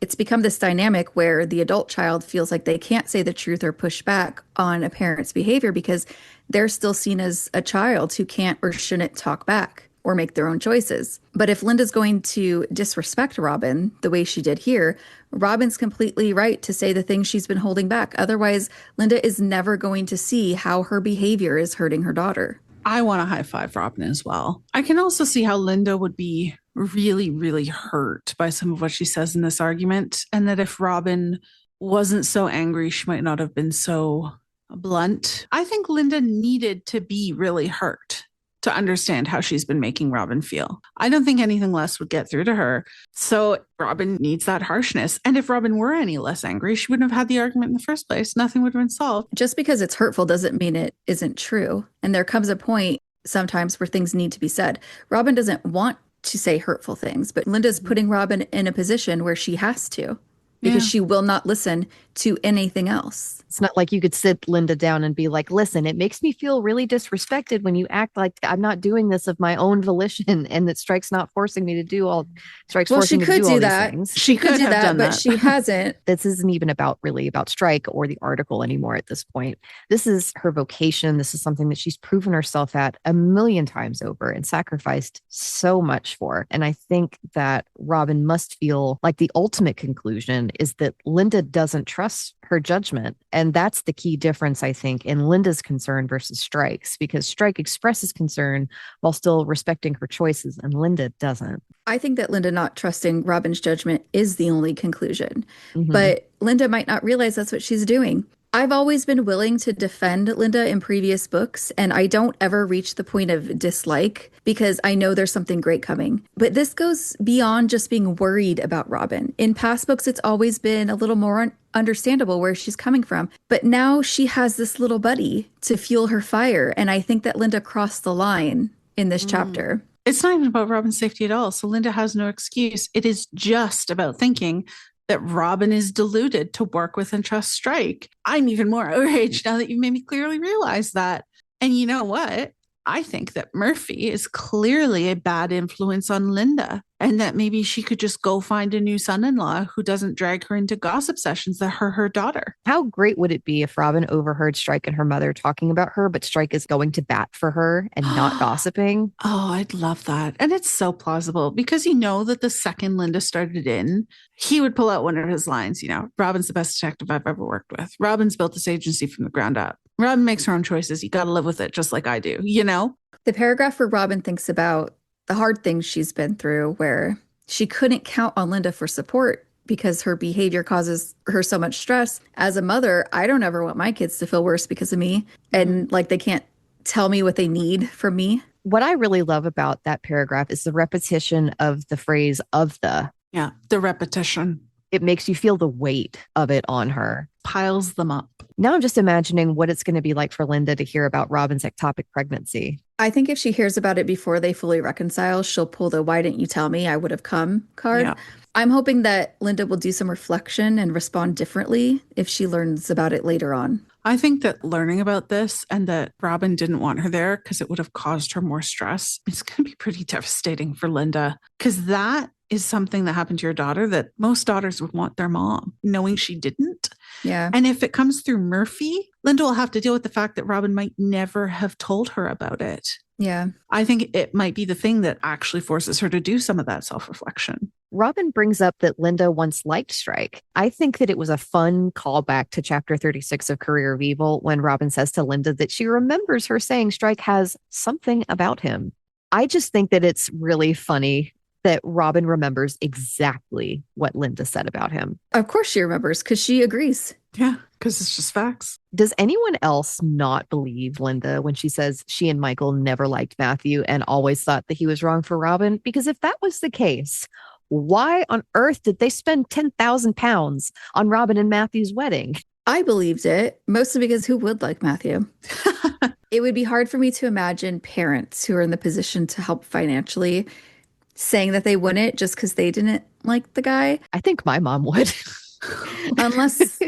B: it's become this dynamic where the adult child feels like they can't say the truth or push back on a parent's behavior because they're still seen as a child who can't or shouldn't talk back or make their own choices. But if Linda's going to disrespect Robin the way she did here, Robin's completely right to say the things she's been holding back. Otherwise, Linda is never going to see how her behavior is hurting her daughter.
C: I want to high five Robin as well. I can also see how Linda would be really, really hurt by some of what she says in this argument. And that if Robin wasn't so angry, she might not have been so blunt. I think Linda needed to be really hurt to understand how she's been making Robin feel. I don't think anything less would get through to her. So Robin needs that harshness. And if Robin were any less angry, she wouldn't have had the argument in the first place. Nothing would have been solved.
B: Just because it's hurtful doesn't mean it isn't true. And there comes a point sometimes where things need to be said. Robin doesn't want to say hurtful things, but Linda's putting Robin in a position where she has to, because she will not listen to anything else.
A: It's not like you could sit Linda down and be like, listen, it makes me feel really disrespected when you act like I'm not doing this of my own volition and that Strike's not forcing me to do all Strike's forcing me to do all these things.
B: She could do that, but she hasn't.
A: This isn't even really about Strike or the article anymore at this point. This is her vocation. This is something that she's proven herself at a million times over and sacrificed so much for. And I think that Robin must feel like the ultimate conclusion is that Linda doesn't trust her judgment. And that's the key difference, I think, in Linda's concern versus Strike's, because Strike expresses concern while still respecting her choices, and Linda doesn't.
B: I think that Linda not trusting Robin's judgment is the only conclusion. But Linda might not realize that's what she's doing. I've always been willing to defend Linda in previous books, and I don't ever reach the point of dislike because I know there's something great coming. But this goes beyond just being worried about Robin. In past books, it's always been a little more understandable where she's coming from. But now she has this little buddy to fuel her fire, and I think that Linda crossed the line in this chapter.
C: It's not even about Robin's safety at all. So Linda has no excuse. It is just about thinking that Robin is deluded to work with and trust Strike. I'm even more outraged now that you made me clearly realize that. And you know what? I think that Murphy is clearly a bad influence on Linda, and that maybe she could just go find a new son-in-law who doesn't drag her into gossip sessions that hurt her daughter.
A: How great would it be if Robin overheard Strike and her mother talking about her, but Strike is going to bat for her and not gossiping?
C: Oh, I'd love that. And it's so plausible because you know that the second Linda started in, he would pull out one of his lines, Robin's the best detective I've ever worked with. Robin's built this agency from the ground up. Robin makes her own choices. You got to live with it just like I do,
B: The paragraph where Robin thinks about the hard things she's been through, where she couldn't count on Linda for support because her behavior causes her so much stress. As a mother, I don't ever want my kids to feel worse because of me. And like they can't tell me what they need from me.
A: What I really love about that paragraph is the repetition of the phrase of the.
C: Yeah, the repetition.
A: It makes you feel the weight of it on her.
C: Piles them up.
A: Now I'm just imagining what it's going to be like for Linda to hear about Robin's ectopic pregnancy.
B: I think if she hears about it before they fully reconcile, she'll pull the "why didn't you tell me I would have come" card.
C: Yeah.
B: I'm hoping that Linda will do some reflection and respond differently if she learns about it later on.
C: I think that learning about this and that Robin didn't want her there because it would have caused her more stress, it's going to be pretty devastating for Linda, because that is something that happened to your daughter that most daughters would want their mom, knowing she didn't.
B: Yeah.
C: And if it comes through Murphy, Linda will have to deal with the fact that Robin might never have told her about it.
B: Yeah.
C: I think it might be the thing that actually forces her to do some of that self-reflection.
A: Robin brings up that Linda once liked Strike. I think that it was a fun callback to chapter 36 of Career of Evil when Robin says to Linda that she remembers her saying Strike has something about him. I just think that it's really funny that Robin remembers exactly what Linda said about him.
B: Of course she remembers because she agrees.
C: Yeah, because it's just facts.
A: Does anyone else not believe Linda when she says she and Michael never liked Matthew and always thought that he was wrong for Robin? Because if that was the case, why on earth did they spend 10,000 pounds on Robin and Matthew's wedding?
B: I believed it, mostly because who would like Matthew? It would be hard for me to imagine parents who are in the position to help financially saying that they wouldn't just because they didn't like the guy.
A: I think my mom would.
B: Unless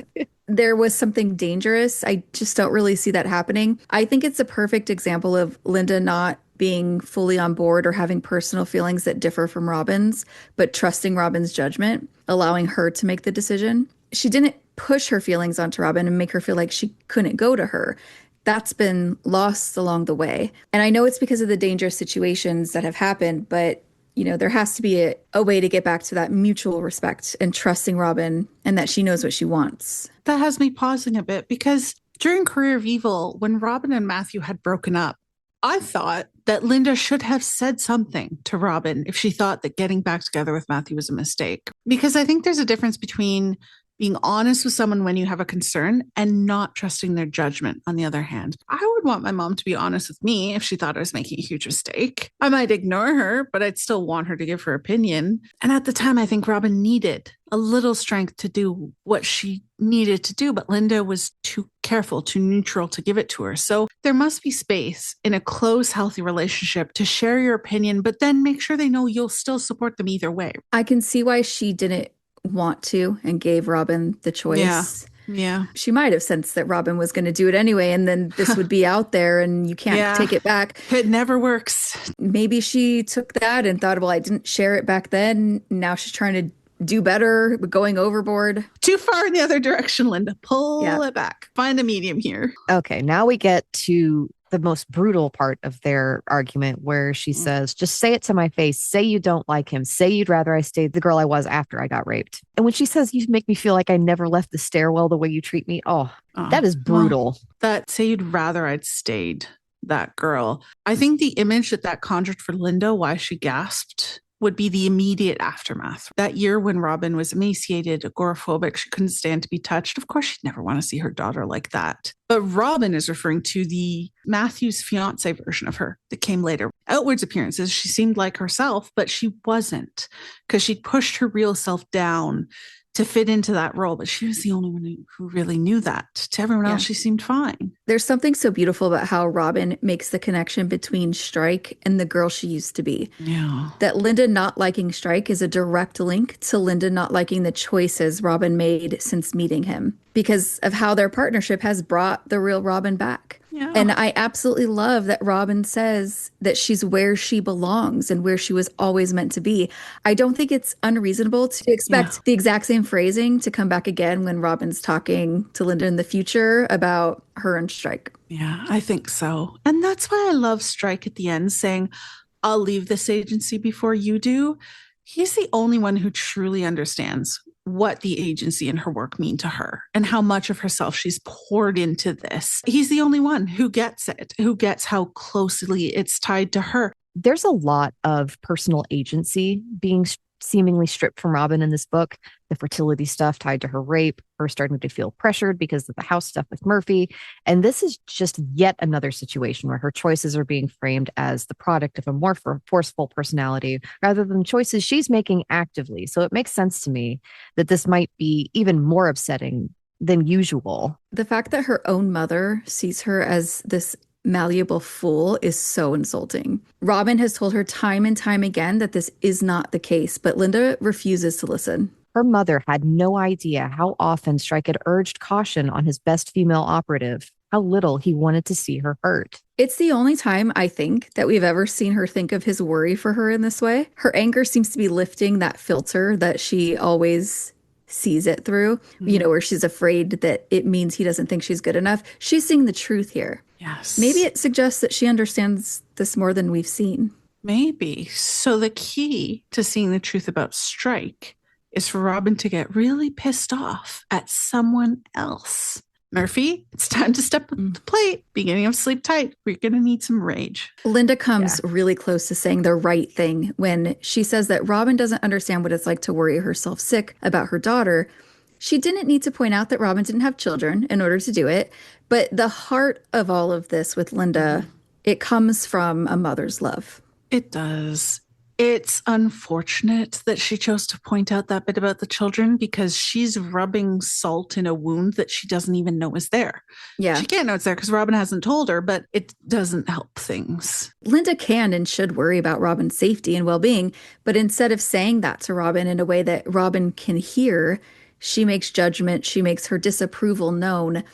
B: there was something dangerous. I just don't really see that happening. I think it's a perfect example of Linda not being fully on board or having personal feelings that differ from Robin's, but trusting Robin's judgment, allowing her to make the decision. She didn't push her feelings onto Robin and make her feel like she couldn't go to her. That's been lost along the way. And I know it's because of the dangerous situations that have happened, but there has to be a way to get back to that mutual respect and trusting Robin and that she knows what she wants.
C: That has me pausing a bit because during Career of Evil, when Robin and Matthew had broken up, I thought that Linda should have said something to Robin if she thought that getting back together with Matthew was a mistake. Because I think there's a difference between being honest with someone when you have a concern and not trusting their judgment on the other hand. I would want my mom to be honest with me if she thought I was making a huge mistake. I might ignore her, but I'd still want her to give her opinion. And at the time, I think Robin needed a little strength to do what she needed to do, but Linda was too careful, too neutral to give it to her. So there must be space in a close, healthy relationship to share your opinion, but then make sure they know you'll still support them either way.
B: I can see why she didn't want to and gave Robin the choice.
C: Yeah.
B: She might have sensed that Robin was going to do it anyway, and then this would be out there and you can't take it back.
C: It never works.
B: Maybe she took that and thought, well, I didn't share it back then. Now she's trying to do better, going overboard.
C: Too far in the other direction, Linda. Pull it back. Find a medium here.
A: Okay, now we get to the most brutal part of their argument where she says, just say it to my face. Say you don't like him. Say you'd rather I stayed the girl I was after I got raped. And when she says, you make me feel like I never left the stairwell the way you treat me. That is brutal.
C: Well, that say you'd rather I'd stayed that girl. I think the image that conjured for Linda, why she gasped, would be the immediate aftermath. That year when Robin was emaciated, agoraphobic, she couldn't stand to be touched. Of course, she'd never want to see her daughter like that. But Robin is referring to the Matthew's fiance version of her that came later. Outwards appearances, she seemed like herself, but she wasn't, because she'd pushed her real self down to fit into that role. But she was the only one who really knew that. To everyone else, she seemed fine.
B: There's something so beautiful about how Robin makes the connection between Strike and the girl she used to be.
C: Yeah.
B: That Linda not liking Strike is a direct link to Linda not liking the choices Robin made since meeting him, because of how their partnership has brought the real Robin back.
C: Yeah.
B: And I absolutely love that Robin says that she's where she belongs and where she was always meant to be. I don't think it's unreasonable to expect the exact same phrasing to come back again when Robin's talking to Linda in the future about her and Strike.
C: Yeah, I think so. And that's why I love Strike at the end saying, I'll leave this agency before you do. He's the only one who truly understands what the agency and her work mean to her and how much of herself she's poured into this. He's the only one who gets it, who gets how closely it's tied to her.
A: There's a lot of personal agency being seemingly stripped from Robin in this book. The fertility stuff tied to her rape, her starting to feel pressured because of the house stuff with Murphy. And this is just yet another situation where her choices are being framed as the product of a more forceful personality rather than choices she's making actively. So it makes sense to me that this might be even more upsetting than usual.
B: The fact that her own mother sees her as this malleable fool is so insulting. Robin has told her time and time again that this is not the case, but Linda refuses to listen.
A: Her mother had no idea how often Strike had urged caution on his best female operative, how little he wanted to see her hurt.
B: It's the only time, I think, that we've ever seen her think of his worry for her in this way. Her anger seems to be lifting that filter that she always sees it through, where she's afraid that it means he doesn't think she's good enough. She's seeing the truth here.
C: Yes.
B: Maybe it suggests that she understands this more than we've seen.
C: Maybe. So the key to seeing the truth about Strike is for Robin to get really pissed off at someone else. Murphy, it's time to step up the plate. Beginning of Sleep Tight. We're going to need some rage.
B: Linda comes really close to saying the right thing when she says that Robin doesn't understand what it's like to worry herself sick about her daughter. She didn't need to point out that Robin didn't have children in order to do it. But the heart of all of this with Linda, it comes from a mother's love.
C: It does. It's unfortunate that she chose to point out that bit about the children because she's rubbing salt in a wound that she doesn't even know is there.
B: Yeah.
C: She can't know it's there because Robin hasn't told her, but it doesn't help things.
B: Linda can and should worry about Robin's safety and well-being, but instead of saying that to Robin in a way that Robin can hear, she makes judgment, she makes her disapproval known.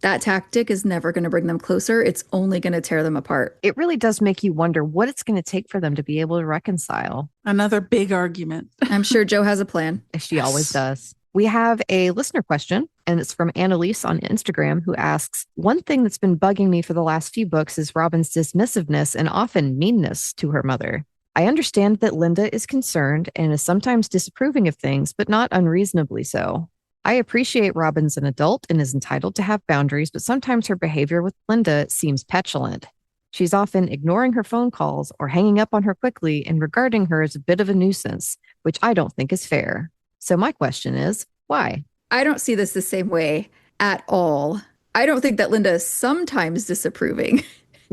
B: That tactic is never going to bring them closer. It's only going to tear them apart.
A: It really does make you wonder what it's going to take for them to be able to reconcile.
C: Another big argument.
B: I'm sure Jo has a plan.
A: She always does. We have a listener question, and it's from Annalise on Instagram, who asks, one thing that's been bugging me for the last few books is Robin's dismissiveness and often meanness to her mother. I understand that Linda is concerned and is sometimes disapproving of things, but not unreasonably so. I appreciate Robin's an adult and is entitled to have boundaries, but sometimes her behavior with Linda seems petulant. She's often ignoring her phone calls or hanging up on her quickly and regarding her as a bit of a nuisance, which I don't think is fair. So my question is, why?
B: I don't see this the same way at all. I don't think that Linda is sometimes disapproving.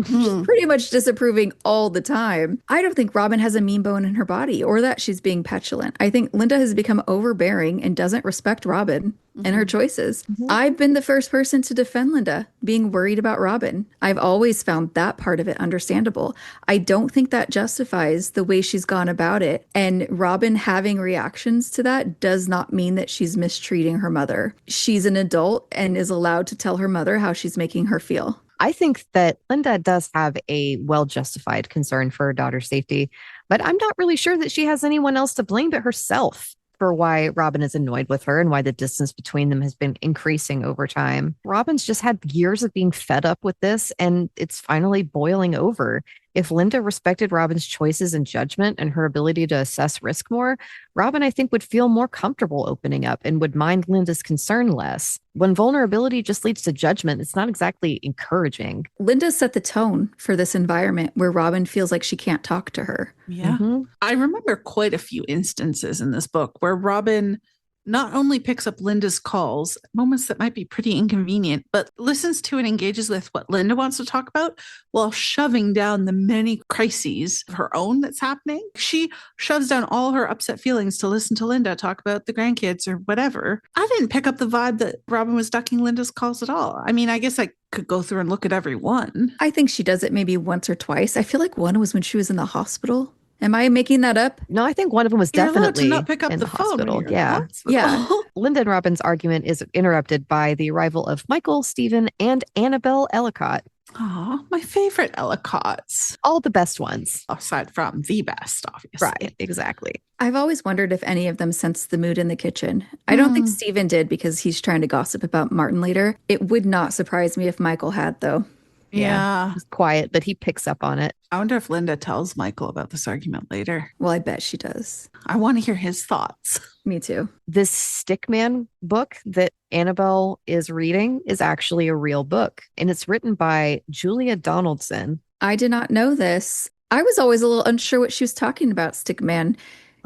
B: She's pretty much disapproving all the time. I don't think Robin has a mean bone in her body or that she's being petulant. I think Linda has become overbearing and doesn't respect Robin and her choices. I've been the first person to defend Linda being worried about Robin. I've always found that part of it understandable. I don't think that justifies the way she's gone about it. And Robin having reactions to that does not mean that she's mistreating her mother. She's an adult and is allowed to tell her mother how she's making her feel.
A: I think that Linda does have a well-justified concern for her daughter's safety, but I'm not really sure that she has anyone else to blame but herself for why Robin is annoyed with her and why the distance between them has been increasing over time. Robin's just had years of being fed up with this, and it's finally boiling over. If Linda respected Robin's choices and judgment and her ability to assess risk more, Robin, I think, would feel more comfortable opening up and would mind Linda's concern less. When vulnerability just leads to judgment, it's not exactly encouraging.
B: Linda set the tone for this environment where Robin feels like she can't talk to her.
C: Yeah. I remember quite a few instances in this book where Robin not only picks up Linda's calls, moments that might be pretty inconvenient, but listens to and engages with what Linda wants to talk about while shoving down the many crises of her own that's happening. She shoves down all her upset feelings to listen to Linda talk about the grandkids or whatever. I didn't pick up the vibe that Robin was ducking Linda's calls at all. I mean, I guess I could go through and look at every one.
B: I think she does it maybe once or twice. I feel like one was when she was in the hospital. Am I making that up?
A: No, I think one of them was definitely
C: to not pick up
A: in
C: the phone
A: hospital. Yeah.
B: Yeah.
A: Linda and Robin's argument is interrupted by the arrival of Michael, Stephen, and Annabelle Ellicott.
C: Oh, my favorite Ellicotts.
A: All the best ones.
C: Aside from the best, obviously.
A: Right, exactly.
B: I've always wondered if any of them sensed the mood in the kitchen. I don't think Steven did because he's trying to gossip about Martin later. It would not surprise me if Michael had, though.
C: Yeah.
A: He's quiet, but he picks up on it.
C: I wonder if Linda tells Michael about this argument later.
B: Well, I bet she does.
C: I want to hear his thoughts.
B: Me too.
A: This Stickman book that Annabelle is reading is actually a real book, and it's written by Julia Donaldson.
B: I did not know this. I was always a little unsure what she was talking about, Stickman.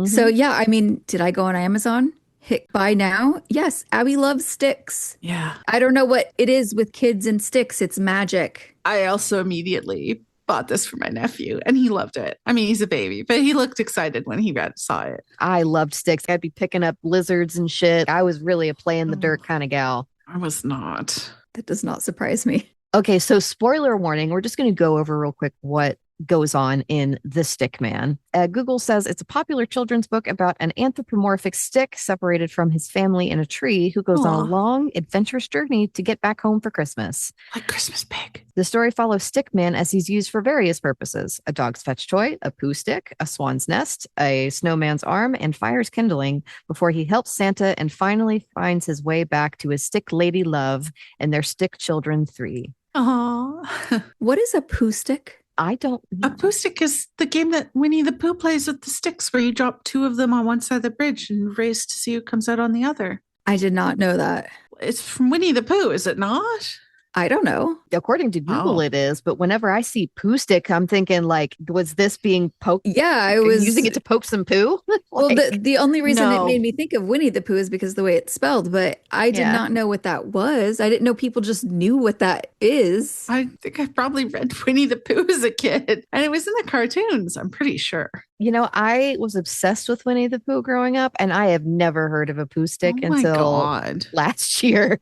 B: So yeah, I mean, did I go on Amazon? Hit buy now? Yes, Abby loves sticks.
C: Yeah.
B: I don't know what it is with kids and sticks. It's magic.
C: I also immediately bought this for my nephew and he loved it. I mean, he's a baby, but he looked excited when he saw it.
A: I loved sticks. I'd be picking up lizards and shit. I was really a play in the dirt kind of gal.
C: I was not.
B: That does not surprise me.
A: Okay, so spoiler warning. We're just going to go over real quick what goes on in The Stickman. Google says it's a popular children's book about an anthropomorphic stick separated from his family in a tree who goes on a long, adventurous journey to get back home for Christmas.
C: Like Christmas Pig.
A: The story follows Stickman as he's used for various purposes: a dog's fetch toy, a poo stick, a swan's nest, a snowman's arm, and fires kindling before he helps Santa and finally finds his way back to his stick lady love and their stick children 3.
C: Aww.
B: What is a poo stick?
A: I don't know.
C: A poo stick is the game that Winnie the Pooh plays with the sticks where you drop 2 of them on one side of the bridge and race to see who comes out on the other.
B: I did not know that.
C: It's from Winnie the Pooh, is it not?
B: I don't know.
A: According to Google, it is. But whenever I see poo stick, I'm thinking like, was this being poked?
B: Yeah, I was
A: using it to poke some poo.
B: Well, the only reason it made me think of Winnie the Pooh is because of the way it's spelled, but I did not know what that was. I didn't know people just knew what that is.
C: I think I probably read Winnie the Pooh as a kid, and it was in the cartoons, I'm pretty sure.
A: You know, I was obsessed with Winnie the Pooh growing up, and I have never heard of a poo stick until last year.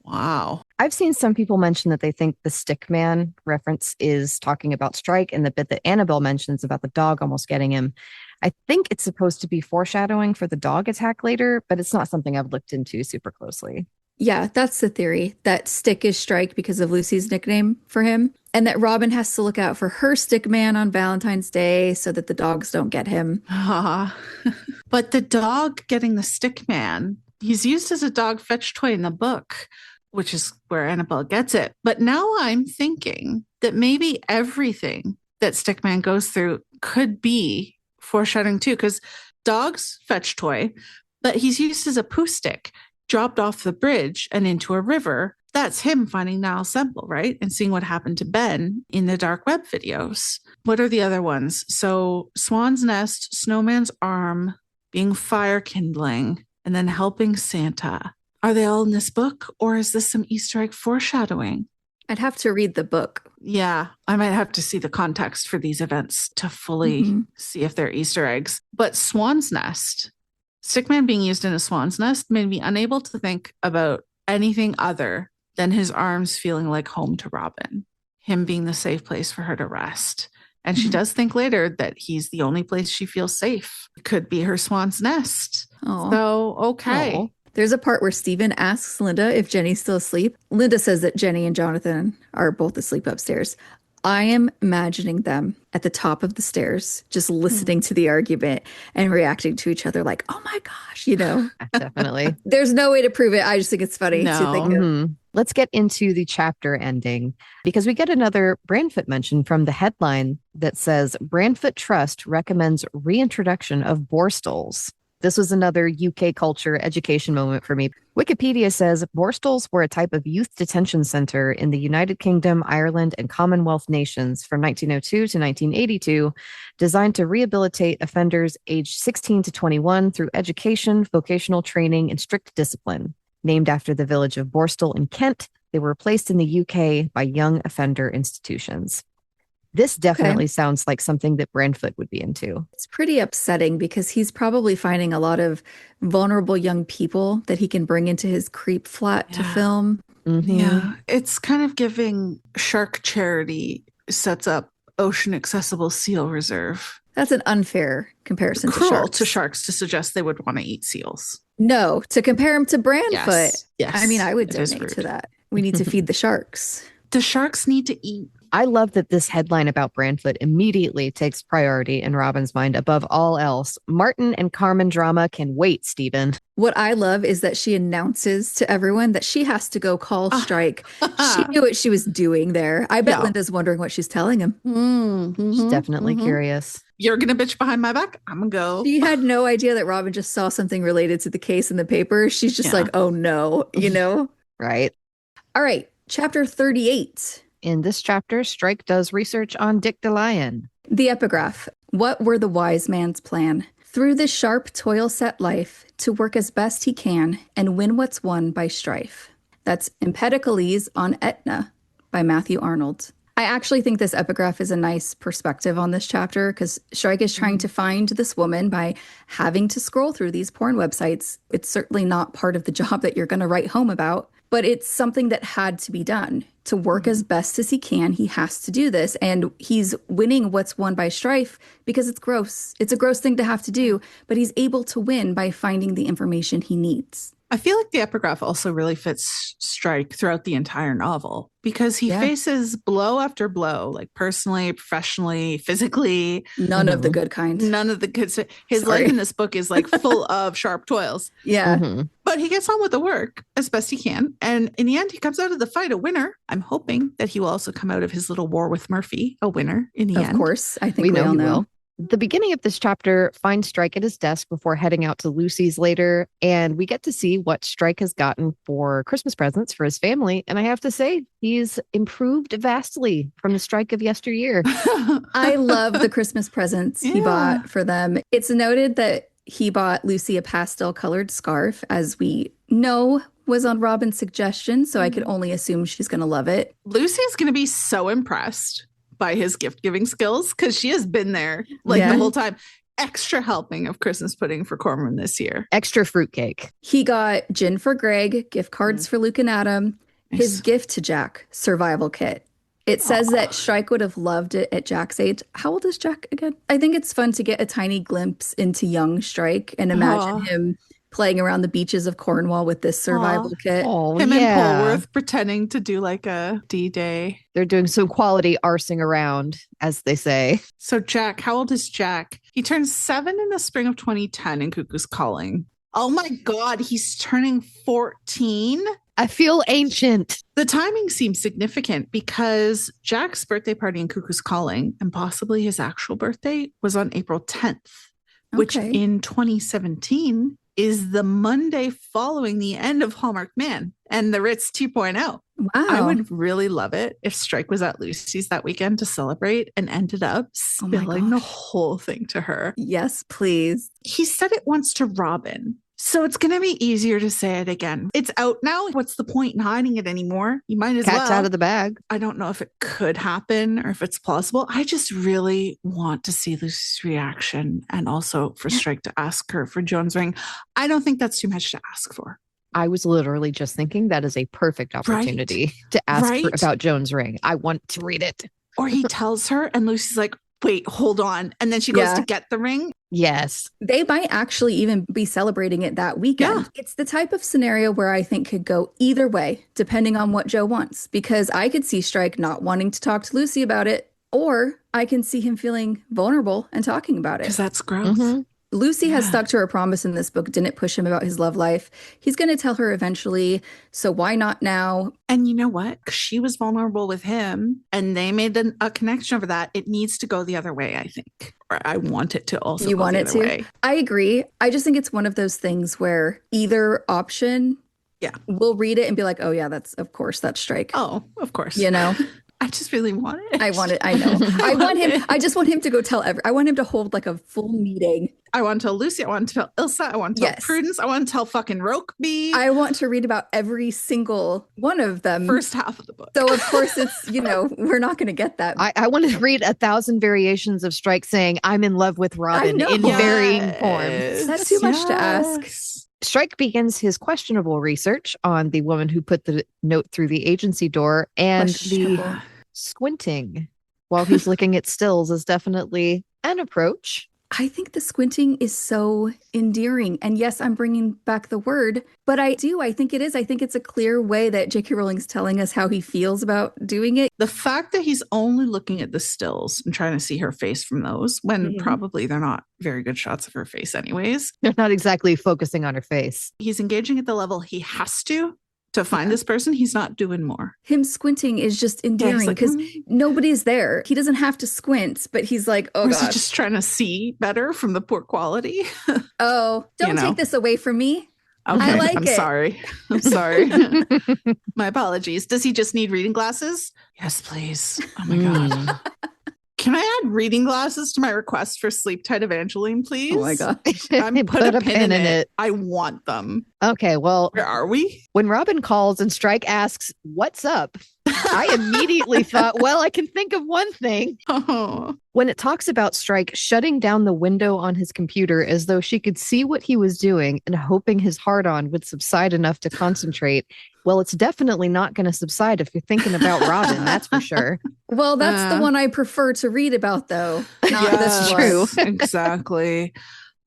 C: Wow.
A: I've seen some people mention that they think the Stickman reference is talking about Strike, and the bit that Annabelle mentions about the dog almost getting him. I think it's supposed to be foreshadowing for the dog attack later, but it's not something I've looked into super closely.
B: Yeah, that's the theory, that Stick is Strike because of Lucy's nickname for him, and that Robin has to look out for her Stickman on Valentine's Day so that the dogs don't get him.
C: But the dog getting the Stickman, he's used as a dog fetch toy in the book, which is where Annabelle gets it. But now I'm thinking that maybe everything that Stickman goes through could be foreshadowing too, because dog's fetch toy, but he's used as a poo stick, dropped off the bridge and into a river. That's him finding Niall Semple, right? And seeing what happened to Ben in the dark web videos. What are the other ones? So Swan's Nest, Snowman's Arm, being fire kindling, and then helping Santa. Are they all in this book, or is this some Easter egg foreshadowing?
B: I'd have to read the book.
C: Yeah, I might have to see the context for these events to fully see if they're Easter eggs. But Swan's Nest, Stickman being used in a swan's nest made me unable to think about anything other than his arms feeling like home to Robin, him being the safe place for her to rest. And she does think later that he's the only place she feels safe. It could be her swan's nest.
B: Aww.
C: So, okay.
B: Aww. There's a part where Steven asks Linda if Jenny's still asleep. Linda says that Jenny and Jonathan are both asleep upstairs. I am imagining them at the top of the stairs, just listening to the argument and reacting to each other like, oh my gosh, you know.
A: Definitely.
B: There's no way to prove it. I just think it's funny to think of.
A: Let's get into the chapter ending, because we get another Brandfoot mention from the headline that says, Brandfoot Trust recommends reintroduction of Borstles. This was another UK culture education moment for me. Wikipedia says Borstles were a type of youth detention center in the United Kingdom, Ireland, and Commonwealth nations from 1902 to 1982, designed to rehabilitate offenders aged 16 to 21 through education, vocational training, and strict discipline. Named after the village of Borstal in Kent, they were placed in the UK by young offender institutions. This definitely sounds like something that Brandfoot would be into.
B: It's pretty upsetting because he's probably finding a lot of vulnerable young people that he can bring into his creep flat to film.
C: Yeah, it's kind of giving Shark Charity sets up Ocean Accessible Seal Reserve.
B: That's an unfair comparison
C: Cruel to sharks to suggest they would want to eat seals.
B: No, to compare him to Brandfoot.
C: Yes.
B: I mean, I would donate to that. We need to feed the sharks.
C: The sharks need to eat.
A: I love that this headline about Brandfoot immediately takes priority in Robin's mind above all else. Martin and Carmen drama can wait, Stephen.
B: What I love is that she announces to everyone that she has to go call strike. She knew what she was doing there. I bet Linda's wondering what she's telling him.
A: She's definitely curious.
C: You're going to bitch behind my back? I'm going to go.
B: She had no idea that Robin just saw something related to the case in the paper. She's just like, oh no, you know?
A: Right.
B: All right. Chapter 38.
A: In this chapter, Strike does research on Dick the Lion.
B: The epigraph. What were the wise man's plan? Through this sharp, toil-set life, to work as best he can and win what's won by strife. That's Empedocles on Etna by Matthew Arnold. I actually think this epigraph is a nice perspective on this chapter because Strike is trying to find this woman by having to scroll through these porn websites. It's certainly not part of the job that you're going to write home about, but it's something that had to be done. To work as best as he can, he has to do this. And he's winning what's won by strife because it's gross. It's a gross thing to have to do, but he's able to win by finding the information he needs.
C: I feel like the epigraph also really fits Strike throughout the entire novel because he faces blow after blow, like personally, professionally, physically.
B: None of the good kind.
C: None of the good. His life in this book is like full of sharp toils.
B: Yeah.
C: But he gets on with the work as best he can. And in the end, he comes out of the fight a winner. I'm hoping that he will also come out of his little war with Murphy a winner in the end.
B: Of course. I think we all know.
A: The beginning of this chapter finds Strike at his desk before heading out to Lucy's later, and we get to see what Strike has gotten for Christmas presents for his family. And I have to say, he's improved vastly from the Strike of yesteryear.
B: I love the Christmas presents he bought for them. It's noted that he bought Lucy a pastel-colored scarf, as we know was on Robin's suggestion, so I could only assume she's going to love it.
C: Lucy's going to be so impressed by his gift-giving skills because she has been there the whole time. Extra helping of Christmas pudding for Cormoran this year.
A: Extra fruitcake.
B: He got gin for Greg, gift cards for Luke and Adam, his gift to Jack, survival kit. It says that Strike would have loved it at Jack's age. How old is Jack again? I think it's fun to get a tiny glimpse into young Strike and imagine him playing around the beaches of Cornwall with this survival kit.
C: Him and Polwarth pretending to do like a D-Day.
A: They're doing some quality arsing around, as they say.
C: So Jack, how old is Jack? He turned 7 in the spring of 2010 in Cuckoo's Calling. Oh my God, he's turning 14.
A: I feel ancient.
C: The timing seems significant because Jack's birthday party in Cuckoo's Calling, and possibly his actual birthday, was on April 10th, which in 2017 is the Monday following the end of Hallmarked Man and the Ritz 2.0.
B: Wow.
C: I would really love it if Strike was at Lucy's that weekend to celebrate and ended up spilling the whole thing to her.
B: Yes, please.
C: He said it once to Robin. So it's going to be easier to say it again. It's out now. What's the point in hiding it anymore? You might as well.
A: Cat's out of the bag.
C: I don't know if it could happen or if it's plausible. I just really want to see Lucy's reaction and also for Strike to ask her for Joan's ring. I don't think that's too much to ask for.
A: I was literally just thinking that is a perfect opportunity to ask her about Joan's ring. I want to read it.
C: Or he tells her and Lucy's like, wait, hold on. And then she goes to get the ring.
A: Yes.
B: They might actually even be celebrating it that weekend. Yeah. It's the type of scenario where I think could go either way, depending on what Jo wants. Because I could see Strike not wanting to talk to Lucy about it, or I can see him feeling vulnerable and talking about it.
C: Because that's growth.
B: Lucy has stuck to her promise in this book, didn't push him about his love life. He's going to tell her eventually, so why not now?
C: And you know what? She was vulnerable with him, and they made a connection over that. It needs to go the other way, I think. Or I want it to also
B: You
C: go
B: want
C: the
B: it
C: other
B: to?
C: way.
B: I agree. I just think it's one of those things where either option, we'll read it and be like, oh yeah, that's Strike.
C: Oh, of course.
B: You know?
C: I just really want it.
B: I want it. I know. I just want him to go tell I want him to hold like a full meeting.
C: I want to tell Lucy. I want to tell Ilsa. I want to tell Prudence. I want to tell fucking Rokeby.
B: I want to read about every single one of them.
C: First half of the book.
B: So of course it's, we're not going to get that.
A: I want to read 1,000 variations of Strike saying, I'm in love with Robin in varying forms.
B: That's too much to ask.
A: Strike begins his questionable research on the woman who put the note through the agency door, and the squinting while he's looking at stills is definitely an approach.
B: I think the squinting is so endearing. And yes, I'm bringing back the word, but I do. I think it is. I think it's a clear way that J.K. Rowling's telling us how he feels about doing it.
C: The fact that he's only looking at the stills and trying to see her face from those, when probably they're not very good shots of her face anyways.
A: They're not exactly focusing on her face.
C: He's engaging at the level he has to find this person. He's not doing more.
B: Him squinting is just endearing because nobody's there. He doesn't have to squint, but he's like, oh,
C: God. Is he just trying to see better from the poor quality?
B: Oh, don't take this away from me.
C: Okay,
B: I like
C: I'm
B: it.
C: sorry. I'm sorry. My apologies. Does he just need reading glasses? Yes, please. Oh my God. Can I add reading glasses to my request for Sleep Tight Evangeline, please?
B: Oh my God.
C: Put a pin in it. I want them.
A: Okay, well.
C: Where are we?
A: When Robin calls and Strike asks, what's up? I immediately thought, well, I can think of one thing.
C: Oh.
A: When it talks about Strike shutting down the window on his computer as though she could see what he was doing and hoping his hard-on would subside enough to concentrate. Well, it's definitely not going to subside if you're thinking about Robin, that's for sure.
B: Well, that's the one I prefer to read about, though. Not this
A: true.
C: Exactly.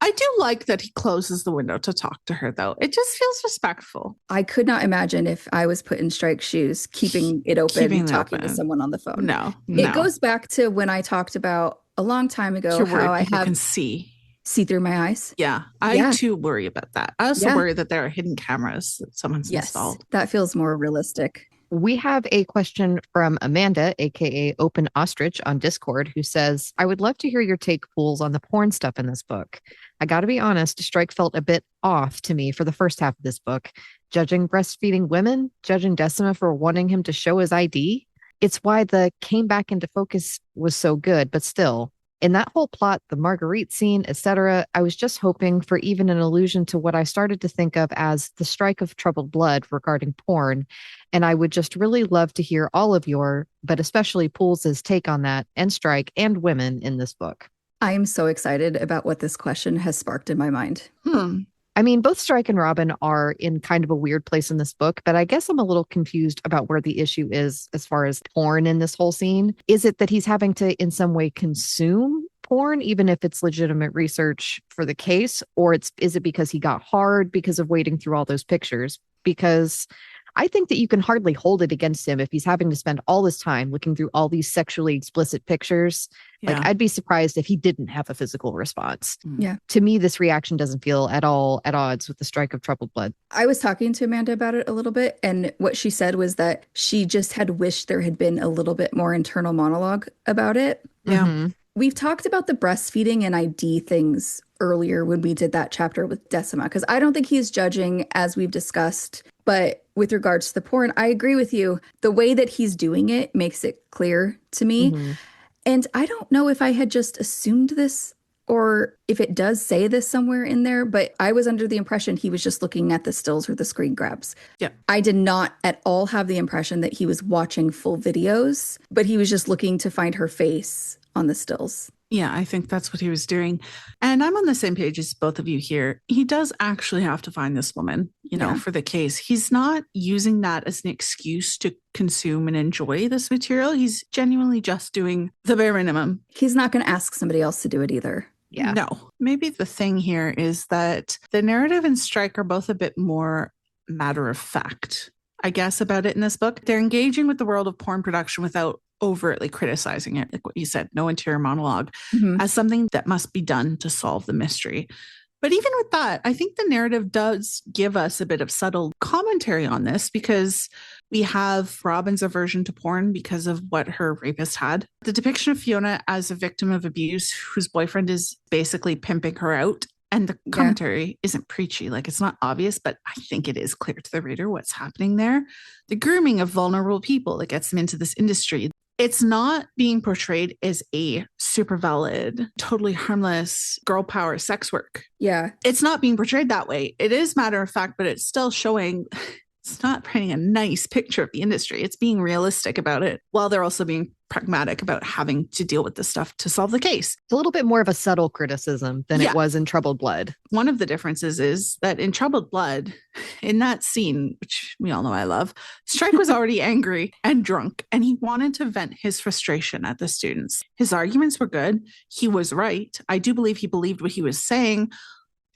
C: I do like that he closes the window to talk to her, though. It just feels respectful.
B: I could not imagine if I was put in Strike's shoes, keeping it open and talking to someone on the phone.
C: No.
B: It goes back to when I talked about a long time ago how I
C: can see
B: through my eyes.
C: Yeah. I too worry about that. I also worry that there are hidden cameras that someone's installed.
B: That feels more realistic.
A: We have a question from Amanda, aka Open Ostrich on Discord, who says, I would love to hear your take, Pools, on the porn stuff in this book. I got to be honest, Strike felt a bit off to me for the first half of this book. Judging breastfeeding women, judging Decima for wanting him to show his ID. It's why the came back into focus was so good, but still, in that whole plot, the Marguerite scene, etc., I was just hoping for even an allusion to what I started to think of as the strike of troubled blood regarding porn. And I would just really love to hear all of your, but especially Pools' take on that, and Strike and women in this book.
B: I am so excited about what this question has sparked in my mind.
A: I mean, both Strike and Robin are in kind of a weird place in this book, but I guess I'm a little confused about where the issue is as far as porn in this whole scene. Is it that he's having to in some way consume porn, even if it's legitimate research for the case? Or is it because he got hard because of wading through all those pictures? Because I think that you can hardly hold it against him if he's having to spend all this time looking through all these sexually explicit pictures. Yeah. Like, I'd be surprised if he didn't have a physical response.
B: Yeah.
A: To me, this reaction doesn't feel at all at odds with the strike of troubled blood.
B: I was talking to Amanda about it a little bit, and what she said was that she just had wished there had been a little bit more internal monologue about it.
C: Yeah.
A: Mm-hmm.
B: We've talked about the breastfeeding and ID things earlier when we did that chapter with Decima, because I don't think he's judging, as we've discussed. But with regards to the porn, I agree with you. The way that he's doing it makes it clear to me.
A: Mm-hmm.
B: And I don't know if I had just assumed this or if it does say this somewhere in there, but I was under the impression he was just looking at the stills or the screen grabs.
C: Yeah.
B: I did not at all have the impression that he was watching full videos, but he was just looking to find her face on the stills.
C: Yeah, I think that's what he was doing. And I'm on the same page as both of you here. He does actually have to find this woman, for the case. He's not using that as an excuse to consume and enjoy this material. He's genuinely just doing the bare minimum.
B: He's not going to ask somebody else to do it either.
A: Yeah.
C: No. Maybe the thing here is that the narrative and Strike are both a bit more matter of fact, I guess, about it in this book. They're engaging with the world of porn production without overtly criticizing it, like what you said, no interior monologue, as something that must be done to solve the mystery. But even with that, I think the narrative does give us a bit of subtle commentary on this, because we have Robin's aversion to porn because of what her rapist had. The depiction of Fiona as a victim of abuse whose boyfriend is basically pimping her out. And the commentary isn't preachy, like it's not obvious, but I think it is clear to the reader what's happening there. The grooming of vulnerable people that gets them into this industry. It's not being portrayed as a super valid, totally harmless girl power sex work.
B: Yeah.
C: It's not being portrayed that way. It is matter of fact, but it's still showing It's not painting a nice picture of the industry. It's being realistic about it while they're also being pragmatic about having to deal with this stuff to solve the case.
A: It's a little bit more of a subtle criticism than it was in Troubled Blood.
C: One of the differences is that in Troubled Blood, in that scene, which we all know I love, Strike was already angry and drunk, and he wanted to vent his frustration at the students. His arguments were good. He was right. I do believe he believed what he was saying.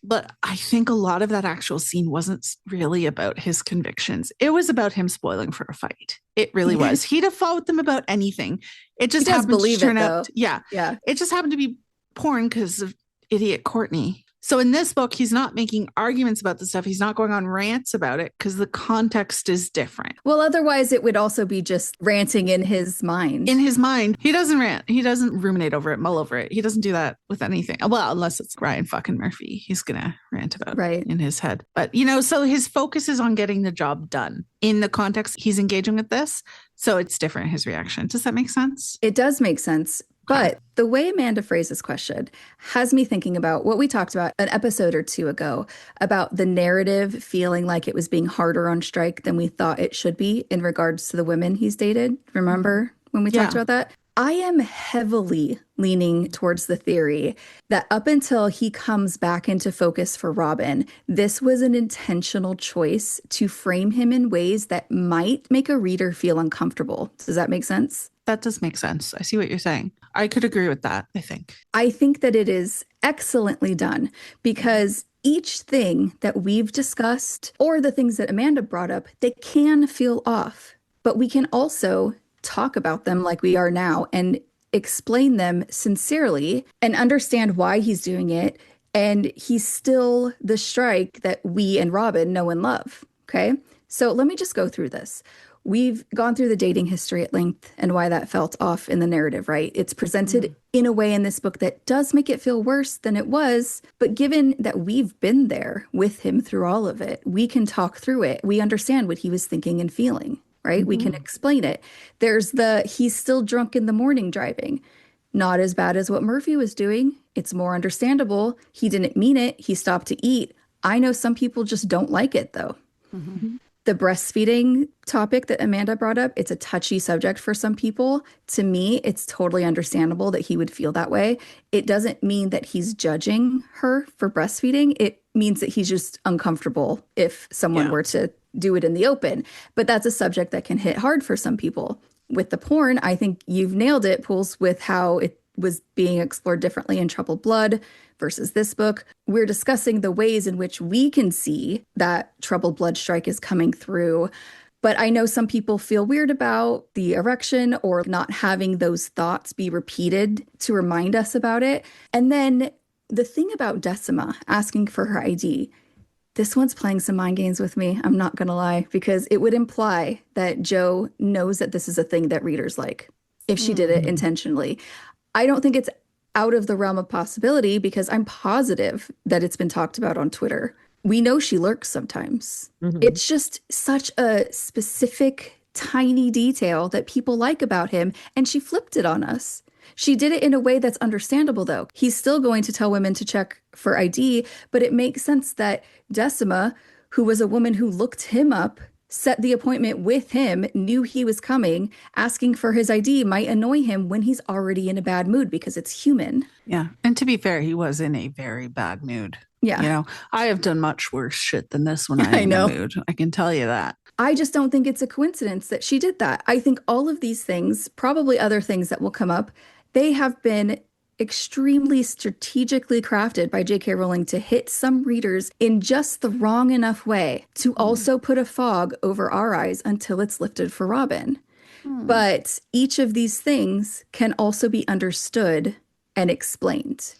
C: But I think a lot of that actual scene wasn't really about his convictions. It was about him spoiling for a fight. It really was. He'd have fought with them about anything. It just happened to turn out. Yeah. It just happened to be porn because of idiot Courtney. So in this book, he's not making arguments about the stuff. He's not going on rants about it because the context is different.
B: Well, otherwise it would also be just ranting in his mind.
C: In his mind, he doesn't rant. He doesn't ruminate over it, mull over it. He doesn't do that with anything. Well, unless it's Ryan fucking Murphy. He's going to rant about it in his head. But, so his focus is on getting the job done. In the context he's engaging with this. So it's different, his reaction. Does that make sense?
B: It does make sense. But the way Amanda phrased this question has me thinking about what we talked about an episode or two ago about the narrative feeling like it was being harder on Strike than we thought it should be in regards to the women he's dated. Remember when we talked about that? I am heavily leaning towards the theory that up until he comes back into focus for Robin, this was an intentional choice to frame him in ways that might make a reader feel uncomfortable. Does that make sense?
C: That does make sense. I see what you're saying. I could agree with that, I think.
B: I think that it is excellently done because each thing that we've discussed or the things that Amanda brought up, they can feel off, but we can also talk about them like we are now and explain them sincerely and understand why he's doing it. And he's still the Strike that we and Robin know and love. Okay. So let me just go through this. We've gone through the dating history at length and why that felt off in the narrative, right? It's presented in a way in this book that does make it feel worse than it was. But given that we've been there with him through all of it, we can talk through it. We understand what he was thinking and feeling, right? We can explain it. There's he's still drunk in the morning driving. Not as bad as what Murphy was doing. It's more understandable. He didn't mean it. He stopped to eat. I know some people just don't like it, though. The breastfeeding topic that Amanda brought up, it's a touchy subject for some people. To me, it's totally understandable that he would feel that way. It doesn't mean that he's judging her for breastfeeding. It means that he's just uncomfortable if someone were to do it in the open. But that's a subject that can hit hard for some people. With the porn, I think you've nailed it, Pools, with how it was being explored differently in Troubled Blood versus this book. We're discussing the ways in which we can see that Troubled Blood Strike is coming through. But I know some people feel weird about the erection or not having those thoughts be repeated to remind us about it. And then the thing about Decima asking for her ID, this one's playing some mind games with me. I'm not going to lie, because it would imply that Jo knows that this is a thing that readers like if she did it intentionally. I don't think it's out of the realm of possibility because I'm positive that it's been talked about on Twitter. We know she lurks sometimes. It's just such a specific, tiny detail that people like about him, and she flipped it on us. She did it in a way that's understandable, though. He's still going to tell women to check for ID, but it makes sense that Decima, who was a woman who looked him up, set the appointment with him, knew he was coming, asking for his ID might annoy him when he's already in a bad mood because it's human.
C: Yeah. And to be fair, he was in a very bad mood.
B: Yeah.
C: I have done much worse shit than this when I'm in a mood. I can tell you that.
B: I just don't think it's a coincidence that she did that. I think all of these things, probably other things that will come up, they have been extremely strategically crafted by J.K. Rowling to hit some readers in just the wrong enough way to also put a fog over our eyes until it's lifted for Robin. But each of these things can also be understood and explained.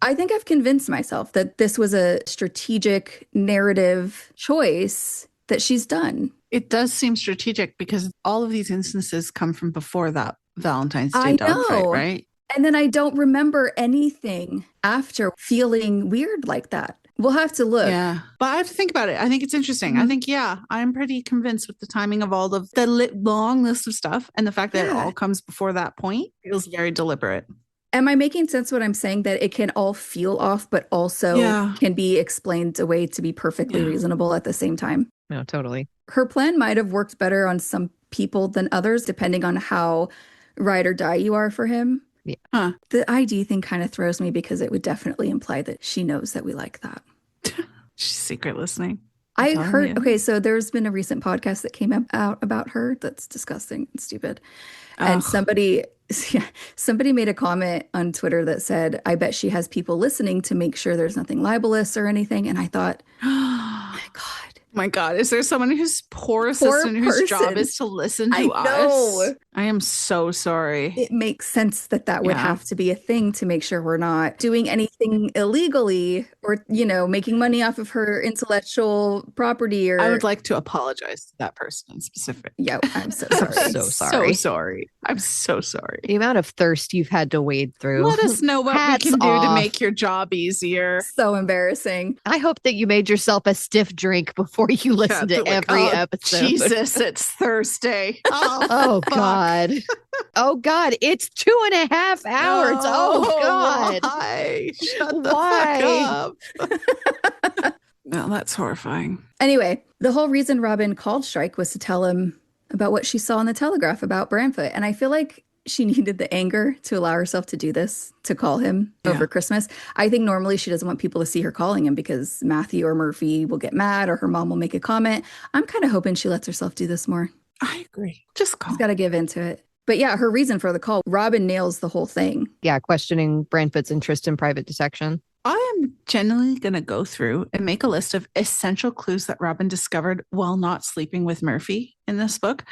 B: I think I've convinced myself that this was a strategic narrative choice that she's done.
C: It does seem strategic because all of these instances come from before that Valentine's Day dogfight, right?
B: And then I don't remember anything after feeling weird like that. We'll have to look.
C: Yeah. But I have to think about it. I think it's interesting. I think, I'm pretty convinced with the timing of all of the long list of stuff and the fact that it all comes before that point feels very deliberate.
B: Am I making sense what I'm saying? That it can all feel off, but also can be explained a way to be perfectly reasonable at the same time?
A: No, totally.
B: Her plan might have worked better on some people than others, depending on how ride or die you are for him.
A: Yeah.
C: Huh.
B: The ID thing kind of throws me because it would definitely imply that she knows that we like that.
C: She's secret listening.
B: I
C: telling
B: heard,
C: you.
B: okay, so there's been a recent podcast that came out about her that's disgusting and stupid. And
C: Ugh.
B: somebody made a comment on Twitter that said, I bet she has people listening to make sure there's nothing libelous or anything. And I thought, oh my God.
C: My God, is there someone whose poor
B: Poor
C: assistant whose job
B: person.
C: is to listen
B: I
C: to us?
B: know.
C: I am so sorry.
B: It makes sense that that would
C: Yeah.
B: have to be a thing to make sure we're not doing anything illegally or, making money off of her intellectual property or.
C: I would like to apologize to that person in specific.
B: Yeah, I'm so sorry.
A: So sorry.
C: So sorry. I'm so sorry.
A: The amount of thirst you've had to wade through.
C: Let us know what we
A: Hats
C: can do to
A: off.
C: make your job easier.
B: So embarrassing.
A: I hope that you made yourself a stiff drink before you listen to every episode.
C: Jesus, it's Thursday.
A: Oh, God. Oh, God. It's 2.5 hours. Oh, God.
C: Why? Shut the
A: Why?
C: fuck up. No, that's horrifying.
B: Anyway, the whole reason Robin called Strike was to tell him about what she saw in the Telegraph about Branfoot. And I feel like she needed the anger to allow herself to do this, to call him over Christmas. I think normally she doesn't want people to see her calling him because Matthew or Murphy will get mad or her mom will make a comment. I'm kind of hoping she lets herself do this more.
C: I agree. Just call.
B: She's got to give into it. But yeah, her reason for the call, Robin nails the whole thing.
A: Yeah, questioning Branfoot's interest in private detection.
C: I am generally going to go through and make a list of essential clues that Robin discovered while not sleeping with Murphy in this book,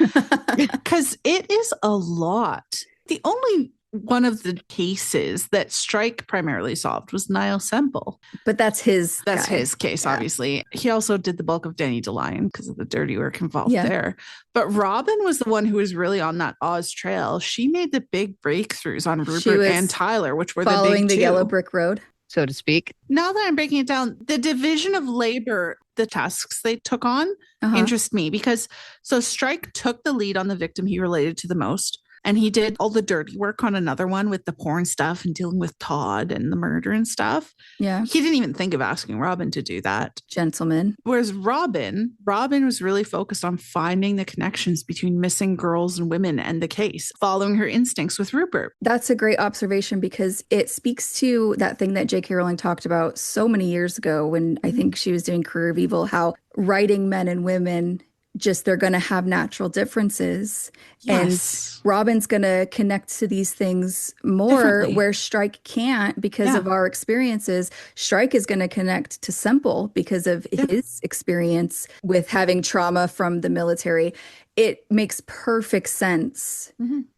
C: because it is a lot. The only one of the cases that Strike primarily solved was Niall Semple.
B: But that's his
C: That's
B: guy.
C: his case,
B: Yeah.
C: obviously. He also did the bulk of Denny DeLine because of the dirty work involved there. But Robin was the one who was really on that Oz trail. She made the big breakthroughs on Rupert and Tyler, which were
B: following
C: the big
B: the
C: two.
B: yellow brick road,
A: so to speak.
C: Now that I'm breaking it down, the division of labor, the tasks they took on interest me because so Strike took the lead on the victim he related to the most. And he did all the dirty work on another one with the porn stuff and dealing with Todd and the murder and stuff.
B: Yeah.
C: He didn't even think of asking Robin to do that.
B: Gentleman.
C: Whereas Robin was really focused on finding the connections between missing girls and women and the case, following her instincts with Rupert.
B: That's a great observation because it speaks to that thing that J.K. Rowling talked about so many years ago when I think she was doing Career of Evil, how writing men and women, just they're going to have natural differences.
C: Yes.
B: And Robin's going to connect to these things more where Strike can't because of our experiences. Strike is going to connect to Semple because of his experience with having trauma from the military. It makes perfect sense.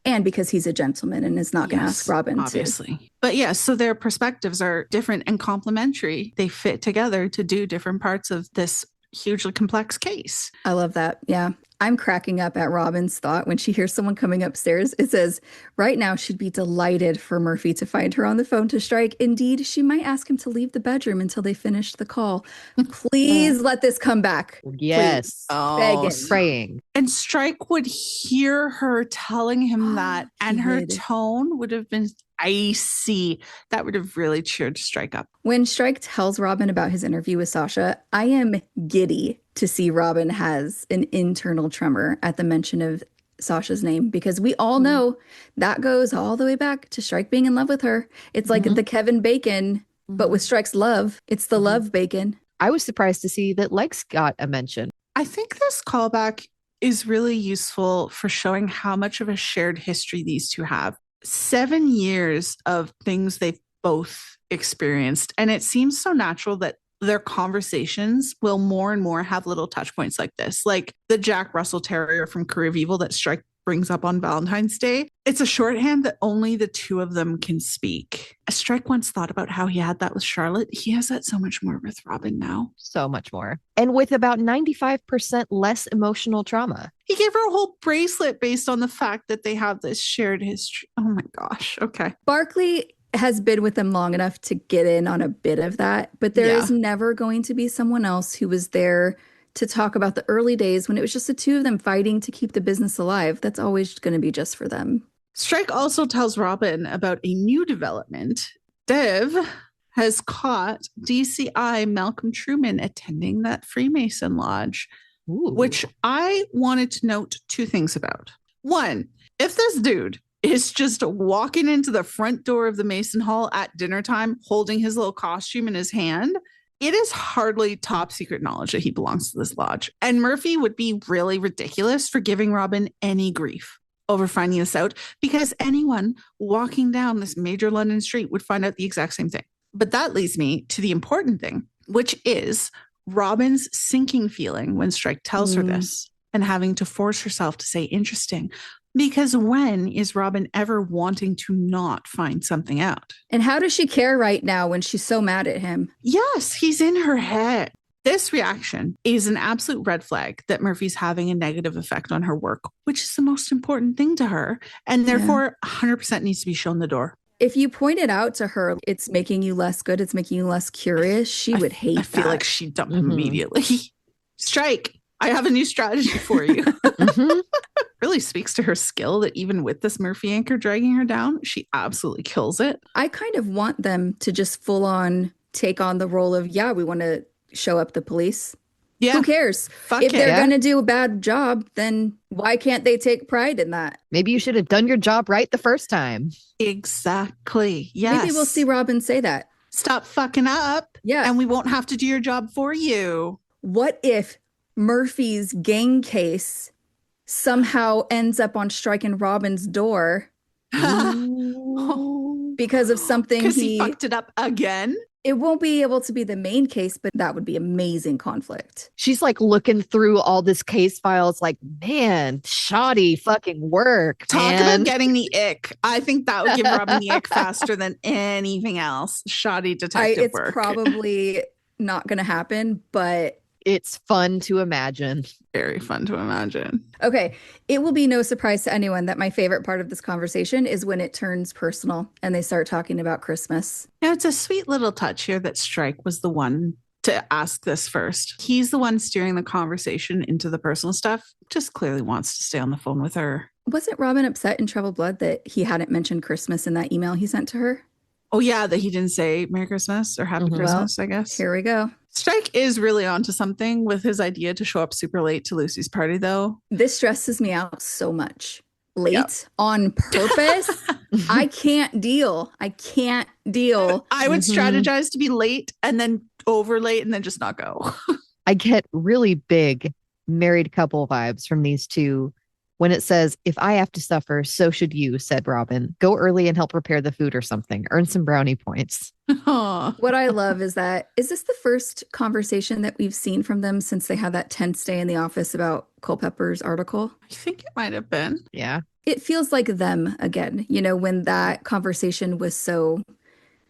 B: And because he's a gentleman and is not going to ask Robin
C: obviously. But yes, so their perspectives are different and complementary. They fit together to do different parts of this hugely complex case.
B: I love that. Yeah. I'm cracking up at Robin's thought when she hears someone coming upstairs. It says, right now she'd be delighted for Murphy to find her on the phone to Strike. Indeed, she might ask him to leave the bedroom until they finished the call. Please let this come back.
A: Yes.
B: Begging.
A: Praying.
C: And Strike would hear her telling him that, and her tone would have been icy. That would have really cheered Strike up.
B: When Strike tells Robin about his interview with Sacha, I am giddy to see Robin has an internal tremor at the mention of Sacha's name, because we all know that goes all the way back to Strike being in love with her. It's like the Kevin Bacon, but with Strike's love. It's the love Bacon.
A: I was surprised to see that Lex got a mention.
C: I think this callback is really useful for showing how much of a shared history these two have. 7 years of things they've both experienced. And it seems so natural that their conversations will more and more have little touch points like this, like the Jack Russell Terrier from Career of Evil that Strike brings up on Valentine's Day. It's a shorthand that only the two of them can speak. Strike once thought about how he had that with Charlotte. He has that so much more with Robin now.
A: So much more. And with about 95% less emotional trauma.
C: He gave her a whole bracelet based on the fact that they have this shared history. Oh my gosh. Okay.
B: Barkley has been with them long enough to get in on a bit of that, but there is never going to be someone else who was there to talk about the early days when it was just the two of them fighting to keep the business alive. That's always going to be just for them.
C: Strike also tells Robin about a new development. Dev has caught DCI Malcolm Truman attending that Freemason lodge.
A: Ooh.
C: which I wanted to note two things about. One, if this dude is just walking into the front door of the Mason Hall at dinner time, holding his little costume in his hand, it is hardly top secret knowledge that he belongs to this lodge. And Murphy would be really ridiculous for giving Robin any grief over finding this out, because anyone walking down this major London street would find out the exact same thing. But that leads me to the important thing, which is Robin's sinking feeling when Strike tells her this and having to force herself to say interesting. Because when is Robin ever wanting to not find something out?
B: And how does she care right now when she's so mad at him?
C: Yes, he's in her head. This reaction is an absolute red flag that Murphy's having a negative effect on her work, which is the most important thing to her. And therefore, 100% needs to be shown the door.
B: If you pointed out to her, it's making you less good, it's making you less curious, she would hate that.
C: I feel like she'd dump him immediately. Strike, I have a new strategy for you. Really speaks to her skill that even with this Murphy anchor dragging her down, she absolutely kills it.
B: I kind of want them to just full on take on the role of, we want to show up the police. Yeah. Who cares? If they're going to do a bad job, then why can't they take pride in that?
A: Maybe you should have done your job right the first time.
C: Exactly. Yes.
B: Maybe we'll see Robin say that.
C: Stop fucking up.
B: Yeah.
C: And we won't have to do your job for you.
B: What if Murphy's gang case somehow ends up on Strike and Robin's door because of something
C: because he fucked it up again?
B: It won't be able to be the main case, but that would be amazing conflict.
A: She's like looking through all this case files like, man, shoddy fucking work.
C: Talk about getting the ick. I think that would give Robin the ick faster than anything else. Shoddy detective work.
B: It's probably not going to happen, but
A: it's fun to imagine.
C: Very fun to imagine.
B: Okay. It will be no surprise to anyone that my favorite part of this conversation is when it turns personal and they start talking about Christmas.
C: Now, it's a sweet little touch here that Strike was the one to ask this first. He's the one steering the conversation into the personal stuff. Just clearly wants to stay on the phone with her.
B: Wasn't Robin upset in Troubled Blood that he hadn't mentioned Christmas in that email he sent to her?
C: Oh, yeah, that he didn't say Merry Christmas or Happy Christmas, I guess.
B: Here we go.
C: Strike is really onto something with his idea to show up super late to Lucy's party, though.
B: This stresses me out so much. Late on purpose. I can't deal. I would
C: strategize to be late and then over late and then just not go.
A: I get really big married couple vibes from these two. When it says, if I have to suffer, so should you, said Robin. Go early and help prepare the food or something. Earn some brownie points.
B: What I love is this the first conversation that we've seen from them since they had that tense day in the office about Culpepper's article?
C: I think it might have been.
A: Yeah.
B: It feels like them again, when that conversation was so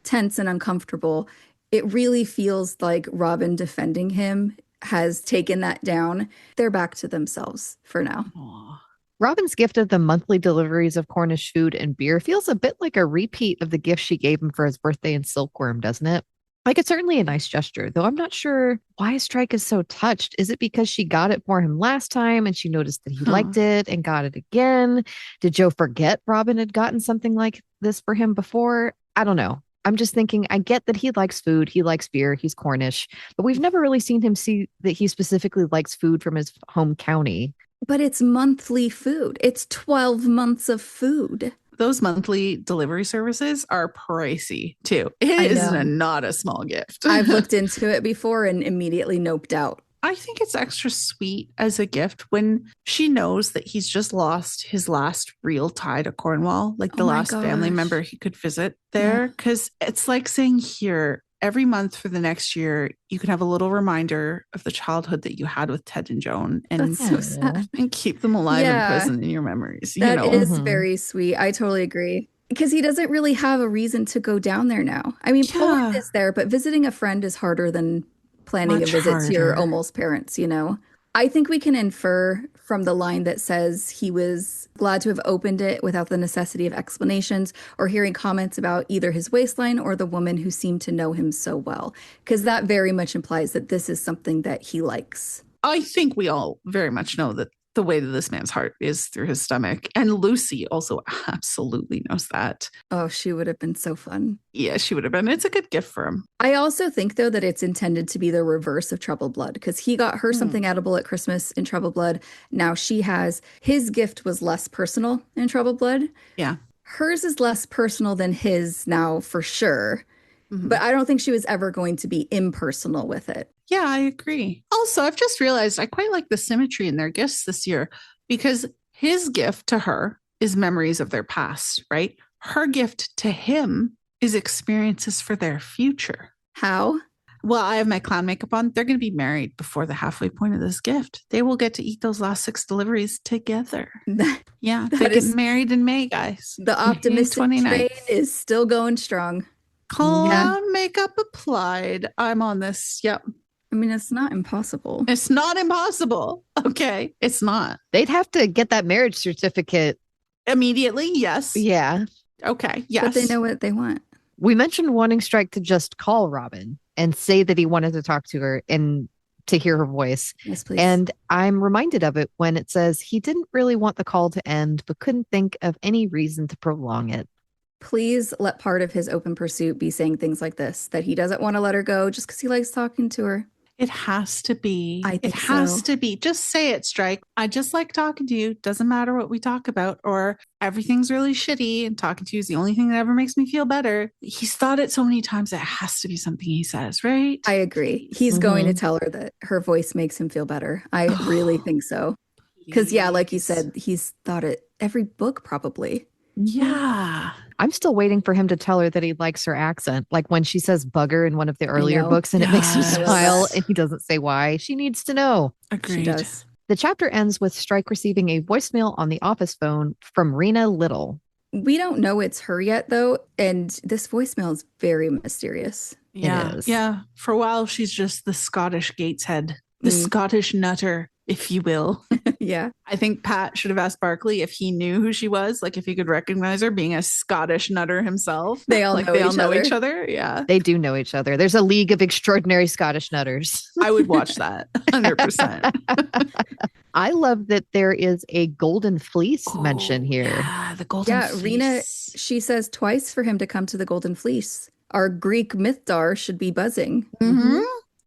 B: tense and uncomfortable. It really feels like Robin defending him has taken that down. They're back to themselves for now.
C: Aww.
A: Robin's gift of the monthly deliveries of Cornish food and beer feels a bit like a repeat of the gift she gave him for his birthday in Silkworm, doesn't it? Like, it's certainly a nice gesture, though I'm not sure why Strike is so touched. Is it because she got it for him last time and she noticed that he liked it and got it again? Did Joe forget Robin had gotten something like this for him before? I don't know. I'm just thinking, I get that he likes food, he likes beer, he's Cornish, but we've never really seen him see that he specifically likes food from his home county.
B: But it's monthly food. It's 12 months of food.
C: Those monthly delivery services are pricey too. It is not a small gift.
B: I've looked into it before and immediately noped out.
C: I think it's extra sweet as a gift when she knows that he's just lost his last real tie to Cornwall, like the last family member he could visit there. Because it's like saying, here, every month for the next year, you can have a little reminder of the childhood that you had with Ted and Joan, and
B: that's so sad,
C: and keep them alive and present in your memories.
B: That is very sweet. I totally agree. Because he doesn't really have a reason to go down there now. I mean, Poland is there, but visiting a friend is harder than planning a visit to your almost parents, I think we can infer from the line that says he was glad to have opened it without the necessity of explanations or hearing comments about either his waistline or the woman who seemed to know him so well, because that very much implies that this is something that he likes.
C: I think we all very much know that the way that this man's heart is through his stomach. And Lucy also absolutely knows that.
B: Oh, she would have been so fun.
C: Yeah, she would have been. It's a good gift for him.
B: I also think, though, that it's intended to be the reverse of Troubled Blood, because he got her something edible at Christmas in Troubled Blood. Now she has, his gift was less personal in Troubled Blood.
C: Yeah.
B: Hers is less personal than his now, for sure. But I don't think she was ever going to be impersonal with it.
C: Yeah, I agree. Also, I've just realized I quite like the symmetry in their gifts this year, because his gift to her is memories of their past, right? Her gift to him is experiences for their future.
B: How?
C: Well, I have my clown makeup on. They're going to be married before the halfway point of this gift. They will get to eat those last 6 deliveries together. Yeah, they're getting married in May, guys.
B: The optimistic train is still going strong.
C: Clown makeup applied. I'm on this. Yep.
B: I mean, it's not impossible.
C: It's not impossible. Okay. It's not.
A: They'd have to get that marriage certificate
C: immediately. Yes.
A: Yeah.
C: Okay. Yes.
B: But they know what they want.
A: We mentioned wanting Strike to just call Robin and say that he wanted to talk to her and to hear her voice.
B: Yes, please.
A: And I'm reminded of it when it says he didn't really want the call to end, but couldn't think of any reason to prolong it.
B: Please let part of his open pursuit be saying things like this, that he doesn't want to let her go just because he likes talking to her.
C: It has to be.
B: I think
C: it has to be. Just say it, Strike. I just like talking to you. Doesn't matter what we talk about, or everything's really shitty and talking to you is the only thing that ever makes me feel better. He's thought it so many times. It has to be something he says, right?
B: I agree. He's going to tell her that her voice makes him feel better. I really think so. Because, yeah, like you said, he's thought it every book probably.
C: Yeah.
A: I'm still waiting for him to tell her that he likes her accent. Like when she says bugger in one of the earlier books and it makes him smile and he doesn't say why. She needs to know.
C: Agreed.
B: She does.
A: The chapter ends with Strike receiving a voicemail on the office phone from Rena Little.
B: We don't know it's her yet, though. And this voicemail is very mysterious.
C: Yeah.
A: It is.
C: Yeah. For a while, she's just the Scottish Gateshead, the Scottish nutter, if you will.
B: Yeah.
C: I think Pat should have asked Barkley if he knew who she was, like if he could recognize her being a Scottish nutter himself.
B: They all know
C: each other. Yeah.
A: They do know each other. There's a league of extraordinary Scottish nutters.
C: I would watch that 100%.
A: I love that there is a golden fleece mention here.
C: Yeah, the golden fleece.
B: Rena, she says twice for him to come to the Golden Fleece. Our Greek mythdar should be buzzing.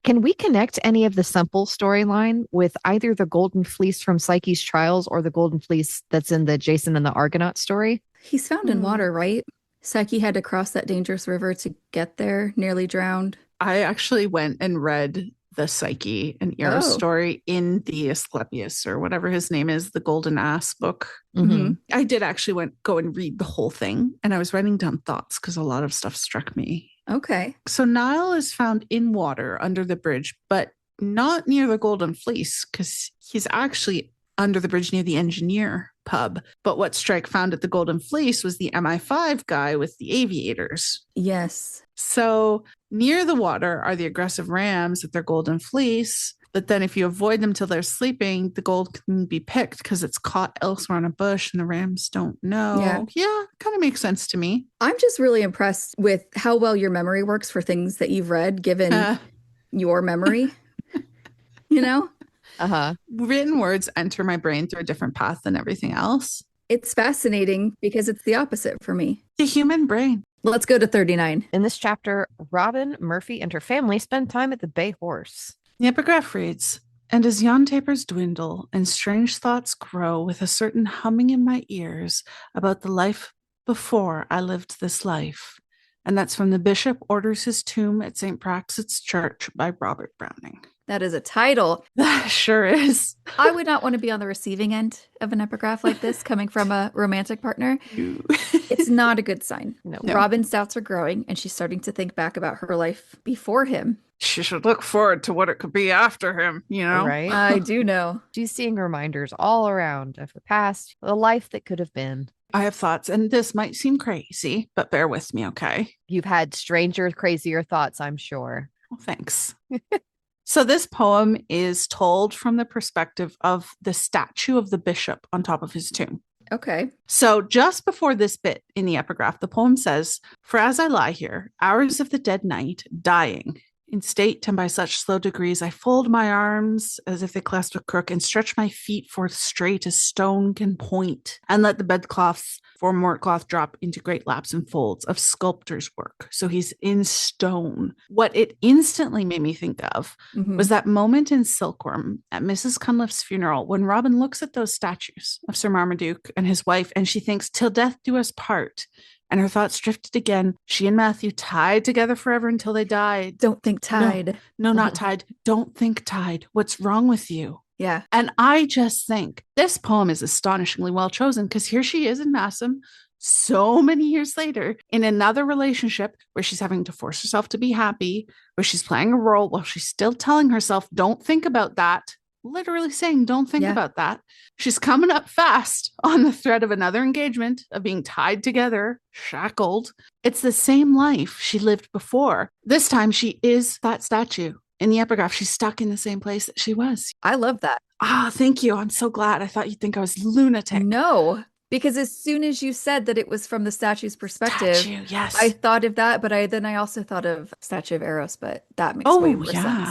A: Can we connect any of the Semple storyline with either the Golden Fleece from Psyche's Trials or the Golden Fleece that's in the Jason and the Argonaut story?
B: He's found in water, right? Psyche had to cross that dangerous river to get there, nearly drowned.
C: I actually went and read the Psyche and Eros story in the Asclepius or whatever his name is, the Golden Ass book. I did actually go and read the whole thing, and I was writing down thoughts because a lot of stuff struck me.
B: Okay.
C: So Niall is found in water under the bridge, but not near the Golden Fleece because he's actually under the bridge near the Engineer pub. But what Strike found at the Golden Fleece was the MI5 guy with the aviators.
B: Yes.
C: So near the water are the aggressive rams at their Golden Fleece. But then if you avoid them till they're sleeping, the gold can be picked because it's caught elsewhere in a bush and the rams don't know. Yeah, kind of makes sense to me.
B: I'm just really impressed with how well your memory works for things that you've read, given your memory, you know?
C: Written words enter my brain through a different path than everything else.
B: It's fascinating because it's the opposite for me.
C: The human brain.
B: Let's go to 39.
A: In this chapter, Robin, Murphy, and her family spend time at the Bay Horse.
C: The epigraph reads, "And as yon tapers dwindle and strange thoughts grow with a certain humming in my ears about the life before I lived this life." And that's from The Bishop Orders His Tomb at St. Praxed's Church by Robert Browning.
B: That is a title.
C: That sure is.
B: I would not want to be on the receiving end of an epigraph like this coming from a romantic partner. It's not a good sign.
A: No.
B: Robin's doubts are growing and she's starting to think back about her life before him.
C: She should look forward to what it could be after him, you know?
A: Right?
B: I do know.
A: She's seeing reminders all around of her past, the life that could have been.
C: I have thoughts, and this might seem crazy, but bear with me, okay?
A: You've had stranger, crazier thoughts, I'm sure.
C: Well, thanks. So this poem is told from the perspective of the statue of the bishop on top of his tomb.
B: Okay.
C: So just before this bit in the epigraph, the poem says, "For as I lie here, hours of the dead night, dying In state and by such slow degrees, I fold my arms as if they clasped a crook and stretch my feet forth straight as stone can point, and let the bedcloths for mortcloth drop into great laps and folds of sculptor's work. So he's in stone. What it instantly made me think of was that moment in Silkworm at Mrs. Cunliffe's funeral when Robin looks at those statues of Sir Marmaduke and his wife, and she thinks, "Till death do us part." And her thoughts drifted again. She and Matthew tied together forever until they died.
B: Don't think tied.
C: No, not tied. Don't think tied. What's wrong with you?
B: Yeah.
C: And I just think this poem is astonishingly well chosen because here she is in Massam so many years later in another relationship where she's having to force herself to be happy, where she's playing a role while she's still telling herself, don't think about that. Literally saying, don't think about that. She's coming up fast on the thread of another engagement, of being tied together, shackled. It's the same life she lived before. This time she is that statue. In the epigraph, she's stuck in the same place that she was.
B: I love that.
C: Ah, thank you. I'm so glad. I thought you'd think I was lunatic.
B: No, because as soon as you said that it was from the statue's perspective,
C: yes.
B: I thought of that, but I also thought of Statue of Eros, but that makes way more sense.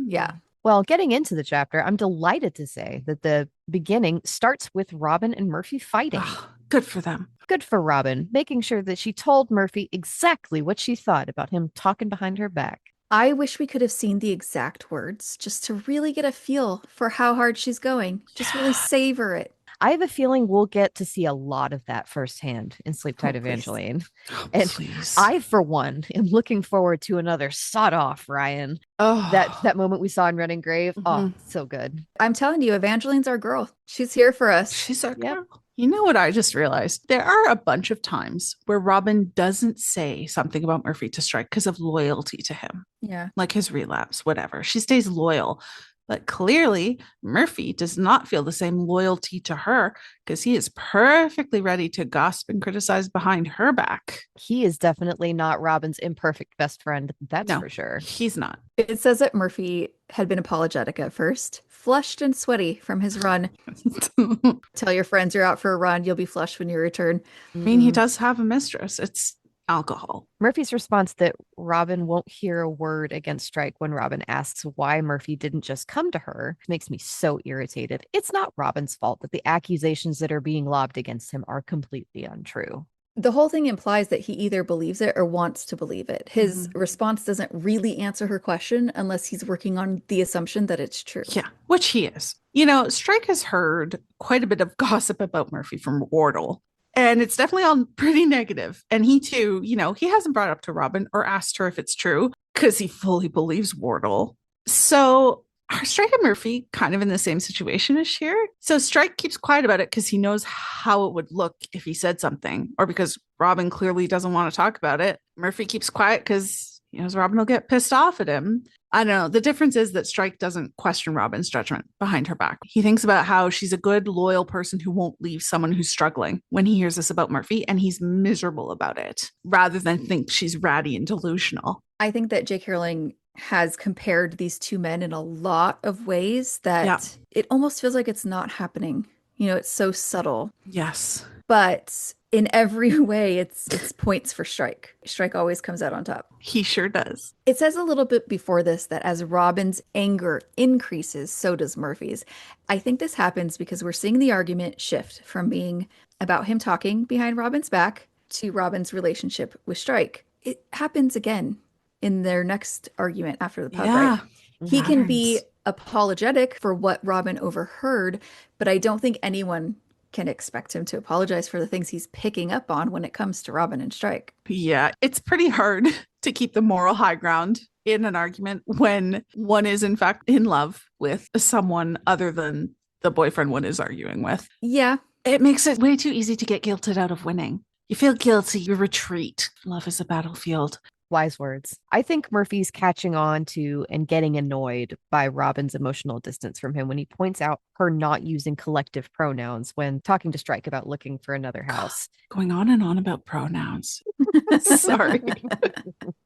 B: Yeah.
A: Well, getting into the chapter, I'm delighted to say that the beginning starts with Robin and Murphy fighting.
C: Oh, good for them.
A: Good for Robin, making sure that she told Murphy exactly what she thought about him talking behind her back.
B: I wish we could have seen the exact words just to really get a feel for how hard she's going. Just really savor it.
A: I have a feeling we'll get to see a lot of that firsthand in Sleep-Tied Evangeline. And I, for one, am looking forward to another sawed off Ryan. Oh, that moment we saw in Running Grave. Oh, so good.
B: I'm telling you, Evangeline's our girl. She's here for us.
C: She's our girl. You know what I just realized? There are a bunch of times where Robin doesn't say something about Murphy to Strike because of loyalty to him.
B: Yeah.
C: Like his relapse, whatever. She stays loyal. But clearly, Murphy does not feel the same loyalty to her because he is perfectly ready to gossip and criticize behind her back.
A: He is definitely not Robin's imperfect best friend. That's for sure.
C: He's not.
B: It says that Murphy had been apologetic at first, flushed and sweaty from his run. Tell your friends you're out for a run. You'll be flushed when you return.
C: I mean, he does have a mistress. It's alcohol.
A: Murphy's response that Robin won't hear a word against Strike when Robin asks why Murphy didn't just come to her makes me so irritated. It's not Robin's fault that the accusations that are being lobbed against him are completely untrue.
B: The whole thing implies that he either believes it or wants to believe it. His response doesn't really answer her question unless he's working on the assumption that it's true.
C: Yeah, which he is. You know, Strike has heard quite a bit of gossip about Murphy from Wardle. And it's definitely all pretty negative. And he too, you know, he hasn't brought up to Robin or asked her if it's true because he fully believes Wardle. So are Strike and Murphy kind of in the same situation as Sheer? So Strike keeps quiet about it because he knows how it would look if he said something, or because Robin clearly doesn't want to talk about it. Murphy keeps quiet because he knows Robin will get pissed off at him. I don't know. The difference is that Strike doesn't question Robin's judgment behind her back. He thinks about how she's a good, loyal person who won't leave someone who's struggling when he hears this about Murphy, and he's miserable about it rather than think she's ratty and delusional.
B: I think that J.K. Rowling has compared these two men in a lot of ways that it almost feels like it's not happening. You know, it's so subtle.
C: Yes.
B: But in every way, it's points for Strike. Strike always comes out on top.
C: He sure does.
B: It says a little bit before this that as Robin's anger increases, so does Murphy's. I think this happens because we're seeing the argument shift from being about him talking behind Robin's back to Robin's relationship with Strike. It happens again in their next argument after the pub, right? He can be apologetic for what Robin overheard, but I don't think anyone can expect him to apologize for the things he's picking up on when it comes to Robin and Strike.
C: Yeah, it's pretty hard to keep the moral high ground in an argument when one is in fact in love with someone other than the boyfriend one is arguing with.
B: Yeah.
C: It makes it way too easy to get guilted out of winning. You feel guilty, you retreat. Love is a battlefield.
A: Wise words. I think Murphy's catching on to and getting annoyed by Robin's emotional distance from him when he points out her not using collective pronouns when talking to Strike about looking for another house.
C: Going on and on about pronouns. Sorry.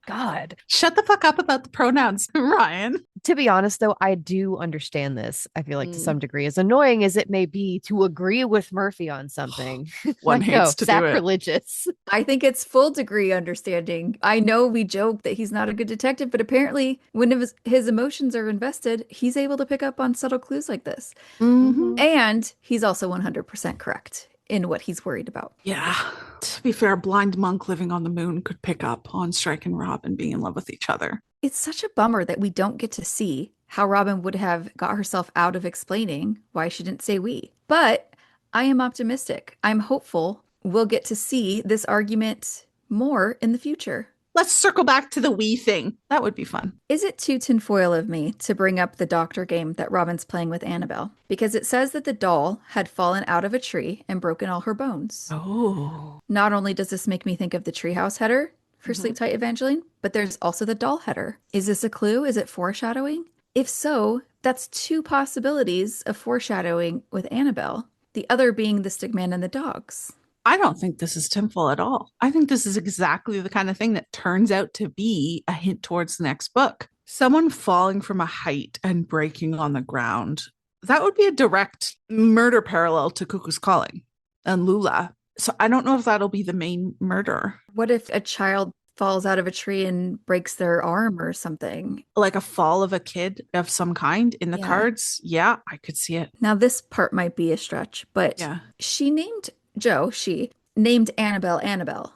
A: God.
C: Shut the fuck up about the pronouns, Ryan.
A: To be honest, though, I do understand this. I feel like to some degree, as annoying as it may be to agree with Murphy on something.
C: One
A: I know,
C: hates to do it.
A: sacrilegious.
B: I think it's full degree understanding. I know we joke that he's not a good detective, but apparently when his emotions are invested, he's able to pick up on subtle clues like this.
C: Mhm.
B: And he's also 100% correct in what he's worried about.
C: Yeah. To be fair, a blind monk living on the moon could pick up on Strike and Robin being in love with each other.
B: It's such a bummer that we don't get to see how Robin would have got herself out of explaining why she didn't say we. But I am optimistic. I'm hopeful we'll get to see this argument more in the future.
C: Let's circle back to the we thing. That would be fun.
B: Is it too tinfoil of me to bring up the doctor game that Robin's playing with Annabelle? Because it says that the doll had fallen out of a tree and broken all her bones.
C: Oh.
B: Not only does this make me think of the treehouse header for Sleep Tight Evangeline, but there's also the doll header. Is this a clue? Is it foreshadowing? If so, that's two possibilities of foreshadowing with Annabelle, the other being the stickman and the dogs.
C: I don't think this is tinfoil at all. I think this is exactly the kind of thing that turns out to be a hint towards the next book. Someone falling from a height and breaking on the ground. That would be a direct murder parallel to Cuckoo's Calling and Lula. So I don't know if that'll be the main murder.
B: What if a child falls out of a tree and breaks their arm or something?
C: Like a fall of a kid of some kind in the cards. Yeah, I could see it.
B: Now, this part might be a stretch, but she named Annabelle Annabelle.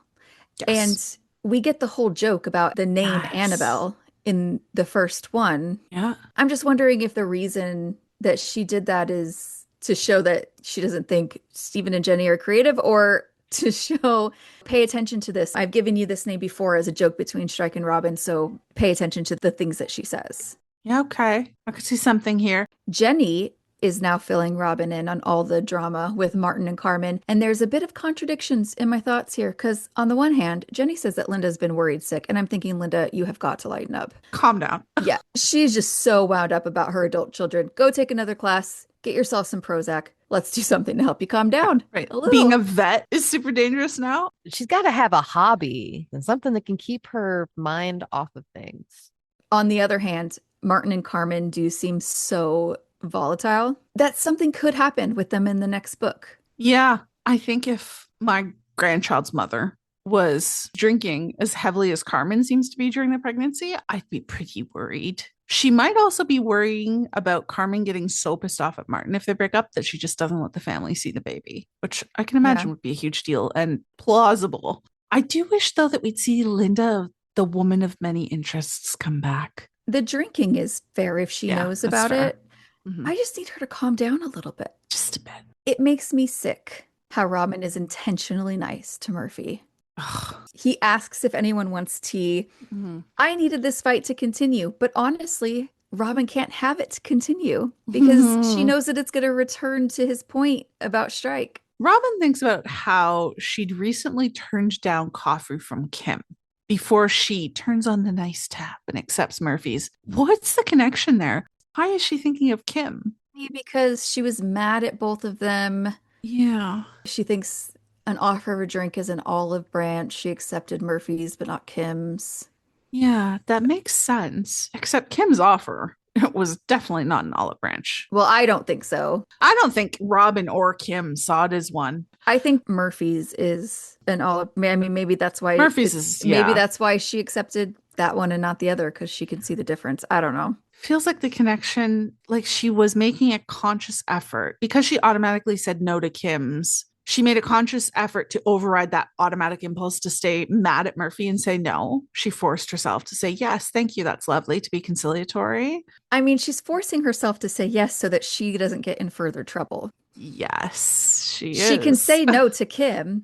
C: Yes.
B: And we get the whole joke about the name Annabelle in the first one.
C: Yeah.
B: I'm just wondering if the reason that she did that is to show that she doesn't think Stephen and Jenny are creative, or to show, pay attention to this. I've given you this name before as a joke between Strike and Robin, so pay attention to the things that she says.
C: Yeah, okay. I could see something here.
B: Jenny is now filling Robin in on all the drama with Martin and Carmen. And there's a bit of contradictions in my thoughts here, because on the one hand, Jenny says that Linda's been worried sick. And I'm thinking, Linda, you have got to lighten up.
C: Calm down.
B: Yeah, she's just so wound up about her adult children. Go take another class. Get yourself some Prozac. Let's do something to help you calm down.
C: Right. Being a vet is super dangerous now.
A: She's got to have a hobby and something that can keep her mind off of things.
B: On the other hand, Martin and Carmen do seem so volatile that something could happen with them in the next book.
C: Yeah. I think if my grandchild's mother was drinking as heavily as Carmen seems to be during the pregnancy, I'd be pretty worried. She might also be worrying about Carmen getting so pissed off at Martin if they break up that she just doesn't let the family see the baby, which I can imagine would be a huge deal and plausible. I do wish, though, that we'd see Linda, the woman of many interests, come back.
B: The drinking is fair if she knows about it.
C: Mm-hmm.
B: I just need her to calm down a little bit.
C: Just a bit.
B: It makes me sick how Robin is intentionally nice to Murphy.
C: Ugh.
B: He asks if anyone wants tea.
C: Mm-hmm.
B: I needed this fight to continue, but honestly, Robin can't have it to continue because she knows that it's going to return to his point about Strike.
C: Robin thinks about how she'd recently turned down coffee from Kim before she turns on the nice tap and accepts Murphy's. What's the connection there? Why is she thinking of Kim?
B: Because she was mad at both of them.
C: Yeah.
B: She thinks an offer of a drink is an olive branch. She accepted Murphy's, but not Kim's.
C: Yeah, that makes sense. Except Kim's offer was definitely not an olive branch.
B: Well, I don't think so.
C: I don't think Robin or Kim saw it as one.
B: I think Murphy's is an olive. I mean, maybe that's why
C: Murphy's is, yeah.
B: Maybe that's why she accepted that one and not the other, because she can see the difference. I don't know.
C: Feels like the connection, like she was making a conscious effort because she automatically said no to Kim's. She made a conscious effort to override that automatic impulse to stay mad at Murphy and say no. She forced herself to say, yes, thank you. That's lovely, to be conciliatory.
B: I mean, she's forcing herself to say yes so that she doesn't get in further trouble.
C: Yes, she is.
B: She can say no to Kim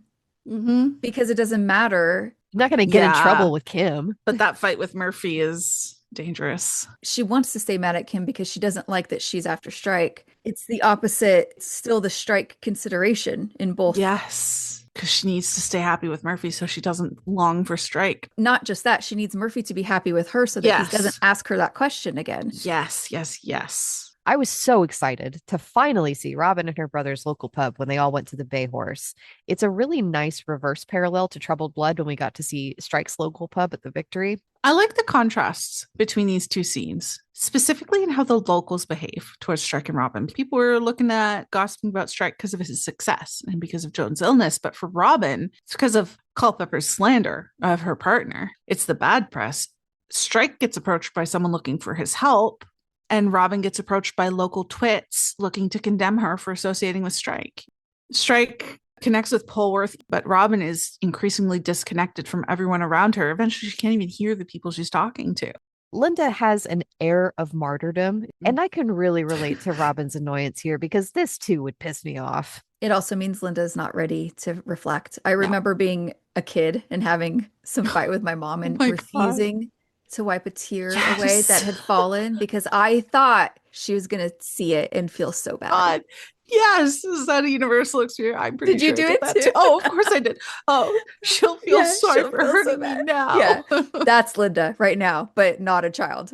B: because it doesn't matter.
A: You're not going to get in trouble with Kim.
C: But that fight with Murphy is dangerous.
B: She wants to stay mad at Kim because she doesn't like that she's after Strike. It's the opposite. It's still the Strike consideration in both.
C: Yes, because she needs to stay happy with Murphy so she doesn't long for Strike.
B: Not just that, she needs Murphy to be happy with her so that he doesn't ask her that question again.
C: Yes, yes, yes.
A: I was so excited to finally see Robin and her brother's local pub when they all went to the Bay Horse. It's a really nice reverse parallel to Troubled Blood when we got to see Strike's local pub at the Victory.
C: I like the contrasts between these two scenes, specifically in how the locals behave towards Strike and Robin. People were looking at gossiping about Strike because of his success and because of Joan's illness. But for Robin, it's because of Culpepper's slander of her partner. It's the bad press. Strike gets approached by someone looking for his help, and Robin gets approached by local twits looking to condemn her for associating with Strike. Strike connects with Polwarth, but Robin is increasingly disconnected from everyone around her. Eventually, she can't even hear the people she's talking to.
A: Linda has an air of martyrdom, and I can really relate to Robin's annoyance here because this too would piss me off.
B: It also means Linda's not ready to reflect. I remember being a kid and having some fight with my mom and refusing to wipe a tear away that had fallen because I thought she was going to see it and feel so bad.
C: Yes, is that a universal experience? I'm pretty sure.
B: Did you do it too?
C: Oh, of course I did. Oh, she'll feel sorry for hurting me now.
B: Yeah, that's Linda right now, but not a child.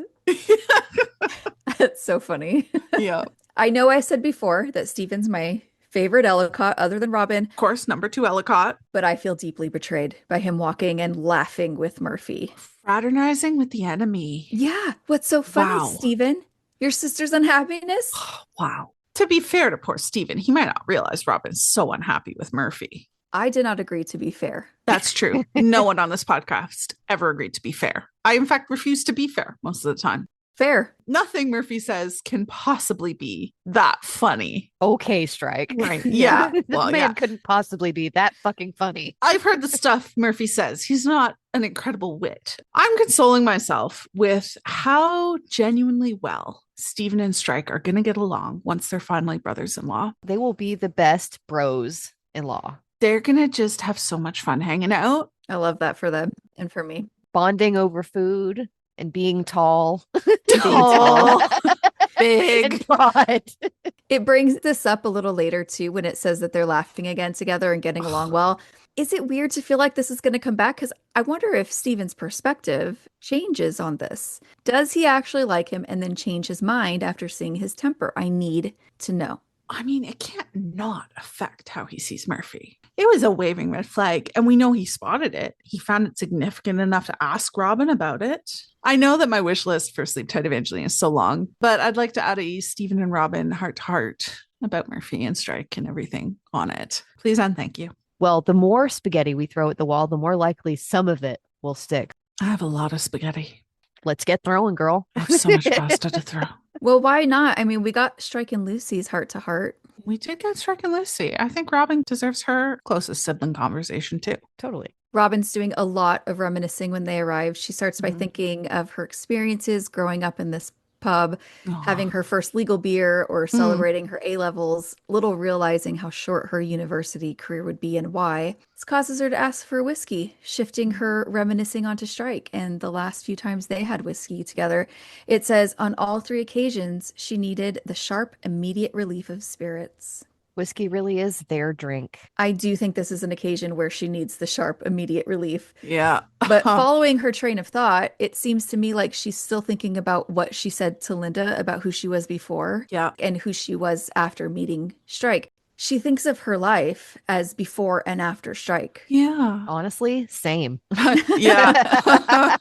B: That's so funny.
C: Yeah.
B: I know I said before that Stephen's my favorite Ellicott other than Robin.
C: Of course, number 2 Ellicott.
B: But I feel deeply betrayed by him walking and laughing with Murphy.
C: Fraternizing with the enemy.
B: Yeah. What's so funny, Stephen? Your sister's unhappiness?
C: Wow. To be fair to poor Stephen, he might not realize Robin's so unhappy with Murphy.
B: I did not agree to be fair.
C: That's true. No one on this podcast ever agreed to be fair. I, in fact, refuse to be fair most of the time.
B: Fair.
C: Nothing Murphy says can possibly be that funny.
A: Okay, Strike.
C: Right. Yeah.
A: This man couldn't possibly be that fucking funny.
C: I've heard the stuff Murphy says. He's not an incredible wit. I'm consoling myself with how genuinely well Stephen and Strike are going to get along once they're finally brothers-in-law.
A: They will be the best bros-in-law.
C: They're going to just have so much fun hanging out.
B: I love that for them and for me.
A: Bonding over food and being tall.
C: Tall. Big.
A: And broad.
B: It brings this up a little later too when it says that they're laughing again together and getting along well. Is it weird to feel like this is going to come back? Because I wonder if Stephen's perspective changes on this. Does he actually like him and then change his mind after seeing his temper? I need to know.
C: I mean, it can't not affect how he sees Murphy. It was a waving red flag, and we know he spotted it. He found it significant enough to ask Robin about it. I know that my wish list for Sleep Tight Evangeline is so long, but I'd like to add a Stephen and Robin heart-to-heart about Murphy and Strike and everything on it. Please and thank you.
A: Well, the more spaghetti we throw at the wall, the more likely some of it will stick.
C: I have a lot of spaghetti.
A: Let's get throwing, girl.
C: I have so much pasta to throw.
B: Well, why not? I mean, we got Strike and Lucy's heart-to-heart.
C: We did get Strike and Lucy. I think Robin deserves her closest sibling conversation too.
A: Totally.
B: Robin's doing a lot of reminiscing when they arrive. She starts by thinking of her experiences growing up in this pub, having her first legal beer or celebrating her A-levels, little realizing how short her university career would be and why. This causes her to ask for whiskey, shifting her reminiscing onto Strike and the last few times they had whiskey together. It says on all 3 occasions, she needed the sharp, immediate relief of spirits.
A: Whiskey really is their drink.
B: I do think this is an occasion where she needs the sharp, immediate relief.
C: Yeah.
B: But following her train of thought, it seems to me like she's still thinking about what she said to Linda about who she was before and who she was after meeting Strike. She thinks of her life as before and after Strike.
C: Yeah.
A: Honestly, same.
C: Yeah.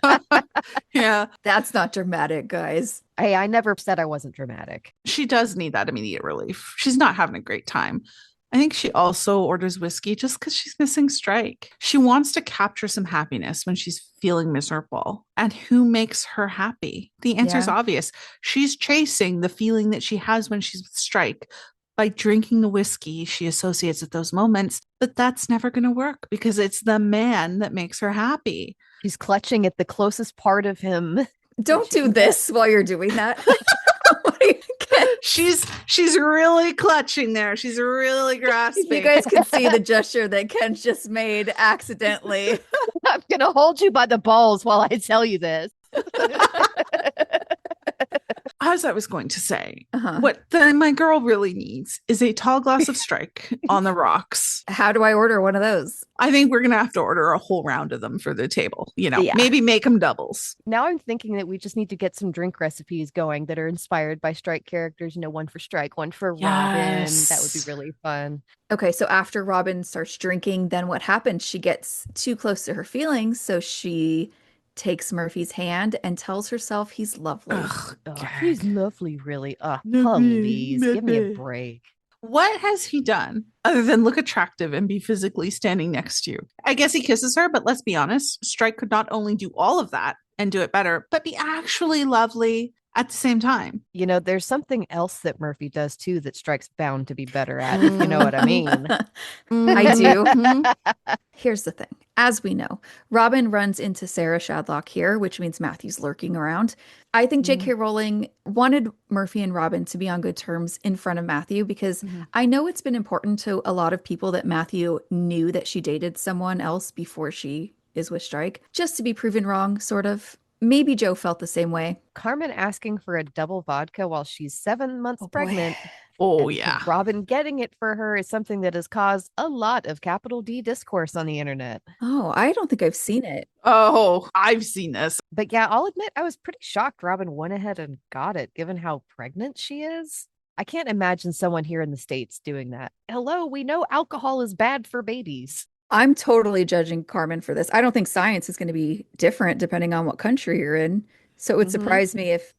C: Yeah.
B: That's not dramatic, guys.
A: Hey, I never said I wasn't dramatic.
C: She does need that immediate relief. She's not having a great time. I think she also orders whiskey just because she's missing Strike. She wants to capture some happiness when she's feeling miserable. And who makes her happy? The answer is obvious. She's chasing the feeling that she has when she's with Strike by drinking the whiskey she associates with those moments. But that's never going to work because it's the man that makes her happy.
A: She's clutching at the closest part of him.
B: Don't do this while you're doing that.
C: She's really clutching there. She's really grasping.
B: You guys can see the gesture that Ken just made accidentally.
A: I'm going to hold you by the balls while I tell you this.
C: as I was going to say,
B: Uh-huh.
C: what my girl really needs is a tall glass of Strike on the rocks.
B: How do I order one of those?
C: I think we're going to have to order a whole round of them for the table.
B: Yeah.
C: Maybe make them doubles.
A: Now I'm thinking that we just need to get some drink recipes going that are inspired by Strike characters. One for Strike, one for Robin. That would be really fun.
B: Okay, so after Robin starts drinking, then what happens? She gets too close to her feelings, so she takes Murphy's hand and tells herself he's lovely.
C: Ugh,
A: he's lovely, really. Please give me a break.
C: What has he done other than look attractive and be physically standing next to you? I guess he kisses her, but let's be honest, Strike could not only do all of that and do it better, but be actually lovely at the same time.
A: There's something else that Murphy does too that Strike's bound to be better at, if you know what I mean.
B: I do. Here's the thing. As we know, Robin runs into Sarah Shadlock here, which means Matthew's lurking around. I think J.K. Rowling wanted Murphy and Robin to be on good terms in front of Matthew because I know it's been important to a lot of people that Matthew knew that she dated someone else before she is with Strike, just to be proven wrong, sort of. Maybe Joe felt the same way.
A: Carmen asking for a double vodka while she's 7 months pregnant.
C: Oh, yeah.
A: Robin getting it for her is something that has caused a lot of capital D discourse on the internet.
B: Oh, I don't think I've seen it.
C: Oh, I've seen this.
A: But yeah, I'll admit I was pretty shocked Robin went ahead and got it, given how pregnant she is. I can't imagine someone here in the States doing that. Hello, we know alcohol is bad for babies.
B: I'm totally judging Carmen for this. I don't think science is going to be different depending on what country you're in. So it would surprise me if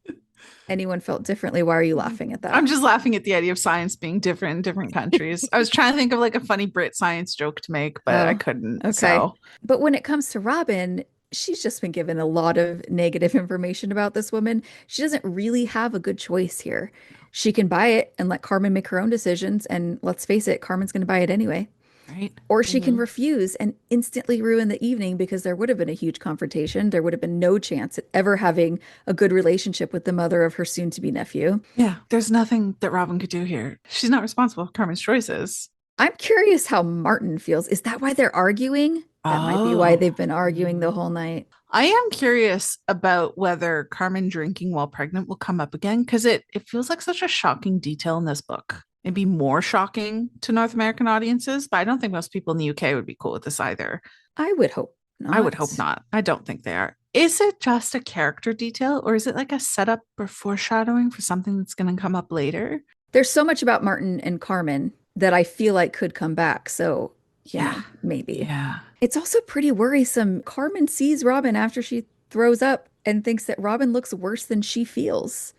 B: anyone felt differently. Why are you laughing at that?
C: I'm just laughing at the idea of science being different in different countries. I was trying to think of like a funny Brit science joke to make, but I couldn't.
B: Okay.
C: So.
B: But when it comes to Robin, she's just been given a lot of negative information about this woman. She doesn't really have a good choice here. She can buy it and let Carmen make her own decisions. And let's face it, Carmen's going to buy it anyway.
C: Right.
B: Or she can refuse and instantly ruin the evening because there would have been a huge confrontation. There would have been no chance at ever having a good relationship with the mother of her soon-to-be nephew.
C: Yeah, there's nothing that Robin could do here. She's not responsible for Carmen's choices.
B: I'm curious how Martin feels. Is that why they're arguing? That might be why they've been arguing the whole night.
C: I am curious about whether Carmen drinking while pregnant will come up again, because it feels like such a shocking detail in this book. Maybe more shocking to North American audiences, but I don't think most people in the UK would be cool with this either.
B: I would hope not.
C: I would hope not. I don't think they are. Is it just a character detail, or is it like a setup or foreshadowing for something that's going to come up later?
B: There's so much about Martin and Carmen that I feel like could come back. So yeah, maybe.
C: Yeah.
B: It's also pretty worrisome. Carmen sees Robin after she throws up and thinks that Robin looks worse than she feels.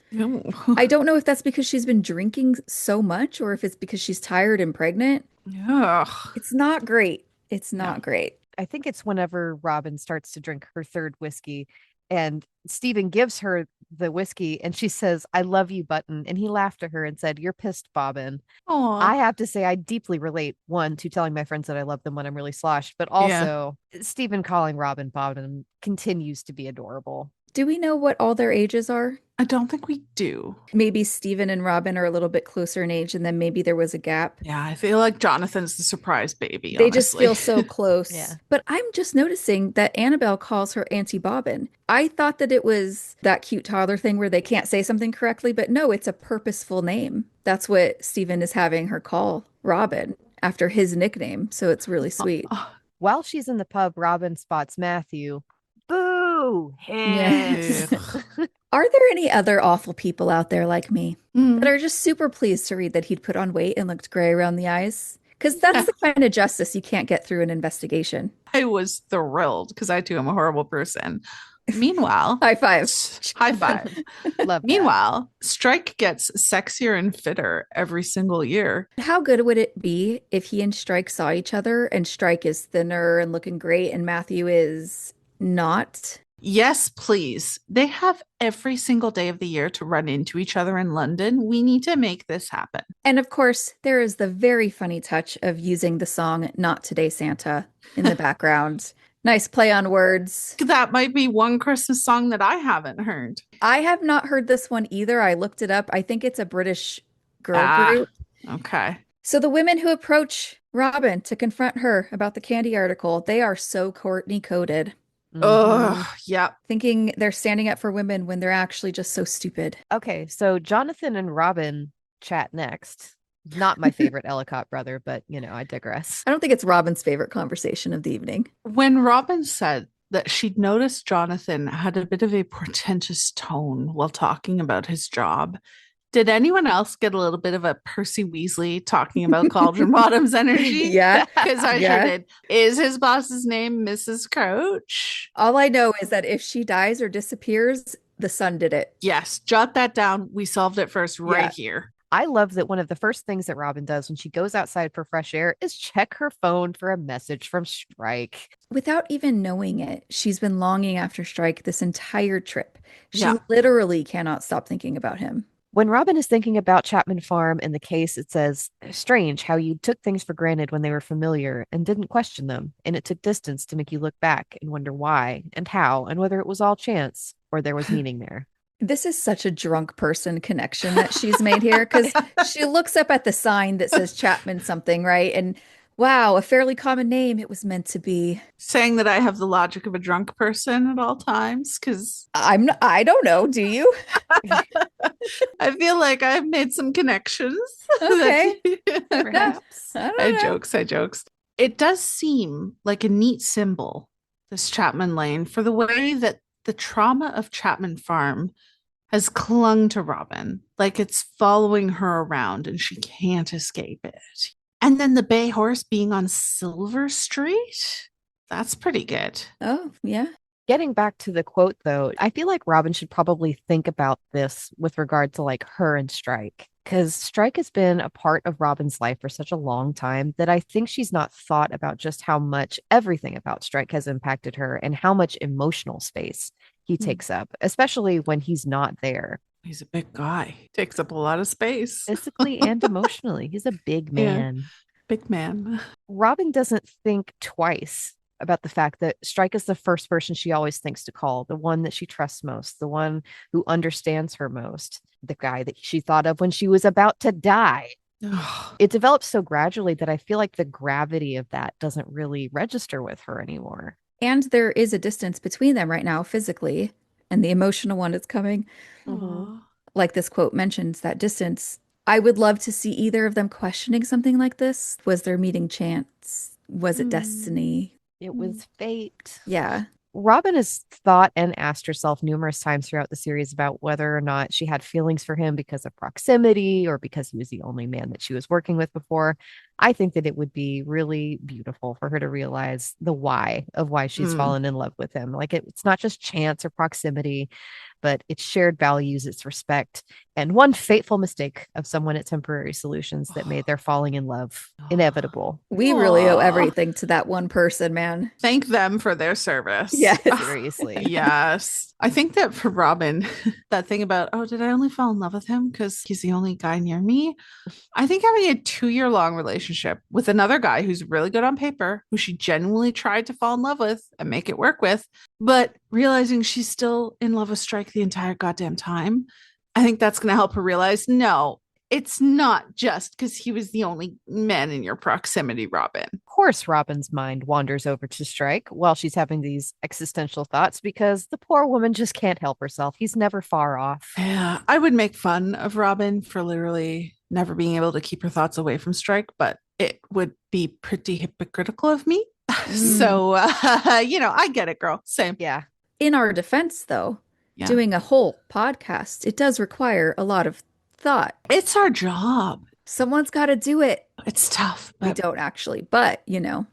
B: I don't know if that's because she's been drinking so much or if it's because she's tired and pregnant. It's not great. It's not great.
A: I think it's whenever Robin starts to drink her third whiskey and Stephen gives her the whiskey and she says, "I love you, Button." And he laughed at her and said, "You're pissed, Bobbin."
C: Aww.
A: I have to say, I deeply relate, one, to telling my friends that I love them when I'm really sloshed, but also Stephen calling Robin Bobbin continues to be adorable.
B: Do we know what all their ages are?
C: I don't think we do.
B: Maybe Stephen and Robin are a little bit closer in age, and then maybe there was a gap.
C: Yeah, I feel like Jonathan's the surprise baby.
B: They just feel so close.
A: Yeah.
B: But I'm just noticing that Annabelle calls her Auntie Bobbin. I thought that it was that cute toddler thing where they can't say something correctly, but no, it's a purposeful name. That's what Stephen is having her call Robin after his nickname. So it's really sweet.
A: While she's in the pub, Robin spots Matthew. Boo!
B: Yes. Are there any other awful people out there like me that are just super pleased to read that he'd put on weight and looked gray around the eyes? Because that's the kind of justice you can't get through an investigation.
C: I was thrilled because I too am a horrible person. Meanwhile,
B: high five.
C: High five.
A: Love that.
C: Meanwhile, Strike gets sexier and fitter every single year.
B: How good would it be if he and Strike saw each other and Strike is thinner and looking great and Matthew is not?
C: Yes, please. They have every single day of the year to run into each other in London. We need to make this happen.
B: And of course, there is the very funny touch of using the song Not Today Santa in the background. Nice play on words.
C: That might be one Christmas song that I haven't heard.
B: I have not heard this one either. I looked it up. I think it's a British girl group.
C: Okay.
B: So the women who approach Robin to confront her about the candy article, they are so Courtney coded.
C: Oh, yeah.
B: Thinking they're standing up for women when they're actually just so stupid.
A: Okay, so Jonathan and Robin chat next. Not my favorite Ellicott brother, but I digress.
B: I don't think it's Robin's favorite conversation of the evening.
C: When Robin said that she'd noticed Jonathan had a bit of a portentous tone while talking about his job, did anyone else get a little bit of a Percy Weasley talking about Cauldron Bottom's energy?
B: Yeah.
C: Because I sure did. Is his boss's name Mrs. Crouch?
B: All I know is that if she dies or disappears, the sun did it.
C: Yes, jot that down. We solved it first right here.
A: I love that one of the first things that Robin does when she goes outside for fresh air is check her phone for a message from Strike.
B: Without even knowing it, she's been longing after Strike this entire trip. She literally cannot stop thinking about him.
A: When Robin is thinking about Chapman Farm and the case, it says, strange how you took things for granted when they were familiar and didn't question them. And it took distance to make you look back and wonder why and how and whether it was all chance or there was meaning there.
B: This is such a drunk person connection that she's made here because she looks up at the sign that says Chapman something, right? And wow, a fairly common name. It was meant to be.
C: Saying that I have the logic of a drunk person at all times because
B: I don't know. Do you?
C: I feel like I've made some connections.
B: Okay.
A: Perhaps.
C: I jokes. It does seem like a neat symbol, this Chapman Lane, for the way that the trauma of Chapman Farm has clung to Robin, like it's following her around and she can't escape it. And then the bay horse being on Silver Street, that's pretty good.
B: Oh, yeah.
A: Getting back to the quote, though, I feel like Robin should probably think about this with regard to like her and Strike, because Strike has been a part of Robin's life for such a long time that I think she's not thought about just how much everything about Strike has impacted her and how much emotional space he takes up, especially when he's not there.
C: He's a big guy. Takes up a lot of space.
A: Physically and emotionally. He's a big man.
C: Yeah, big man.
A: Robin doesn't think twice about the fact that Strike is the first person she always thinks to call, the one that she trusts most, the one who understands her most, the guy that she thought of when she was about to die. It develops so gradually that I feel like the gravity of that doesn't really register with her anymore.
B: And there is a distance between them right now physically, and the emotional one is coming. Like this quote mentions, that distance. I would love to see either of them questioning something like this. Was their meeting chance? Was it destiny?
A: It was fate.
B: Yeah.
A: Robin has thought and asked herself numerous times throughout the series about whether or not she had feelings for him because of proximity or because he was the only man that she was working with before. I think that it would be really beautiful for her to realize the why of why she's fallen in love with him. Like it's not just chance or proximity, but it's shared values, it's respect, and one fateful mistake of someone at Temporary Solutions that made their falling in love inevitable.
B: We really owe everything to that one person, man.
C: Thank them for their service.
B: Yes.
A: Seriously.
C: Yes. I think that for Robin, that thing about, did I only fall in love with him because he's the only guy near me? I think having a 2-year-long relationship with another guy who's really good on paper, who she genuinely tried to fall in love with and make it work with, but realizing she's still in love with Strike the entire goddamn time, I think that's going to help her realize, no, it's not just because he was the only man in your proximity, Robin.
A: Of course, Robin's mind wanders over to Strike while she's having these existential thoughts because the poor woman just can't help herself. He's never far off.
C: Yeah, I would make fun of Robin for literally never being able to keep her thoughts away from Strike, but it would be pretty hypocritical of me. So, I get it, girl. Same.
A: Yeah.
B: In our defense, though, doing a whole podcast, it does require a lot of thought.
C: It's our job.
B: Someone's got to do it.
C: It's tough.
B: We don't actually, but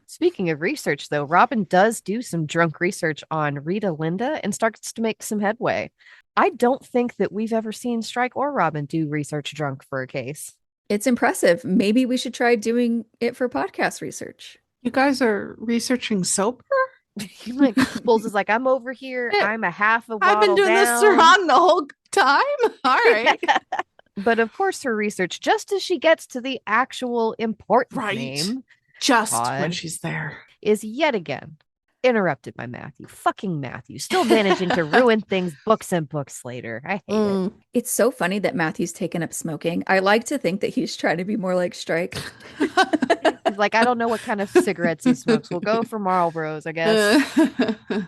A: Speaking of research, though, Robin does do some drunk research on Rita Linda and starts to make some headway. I don't think that we've ever seen Strike or Robin do research drunk for a case.
B: It's impressive. Maybe we should try doing it for podcast research.
C: You guys are researching sober?
A: Like Bulls is like, I'm over here. I'm a half a bottle
C: I've been doing
A: down.
C: this wrong the whole time. All right.
A: But of course, her research, just as she gets to the actual important name,
C: just when she's there,
A: is yet again Interrupted by Matthew. Fucking Matthew. Still managing to ruin things books and books later. I hate it.
B: It's so funny that Matthew's taken up smoking. I like to think that he's trying to be more like Strike.
A: He's like, I don't know what kind of cigarettes he smokes. We'll go for Marlboros, I guess.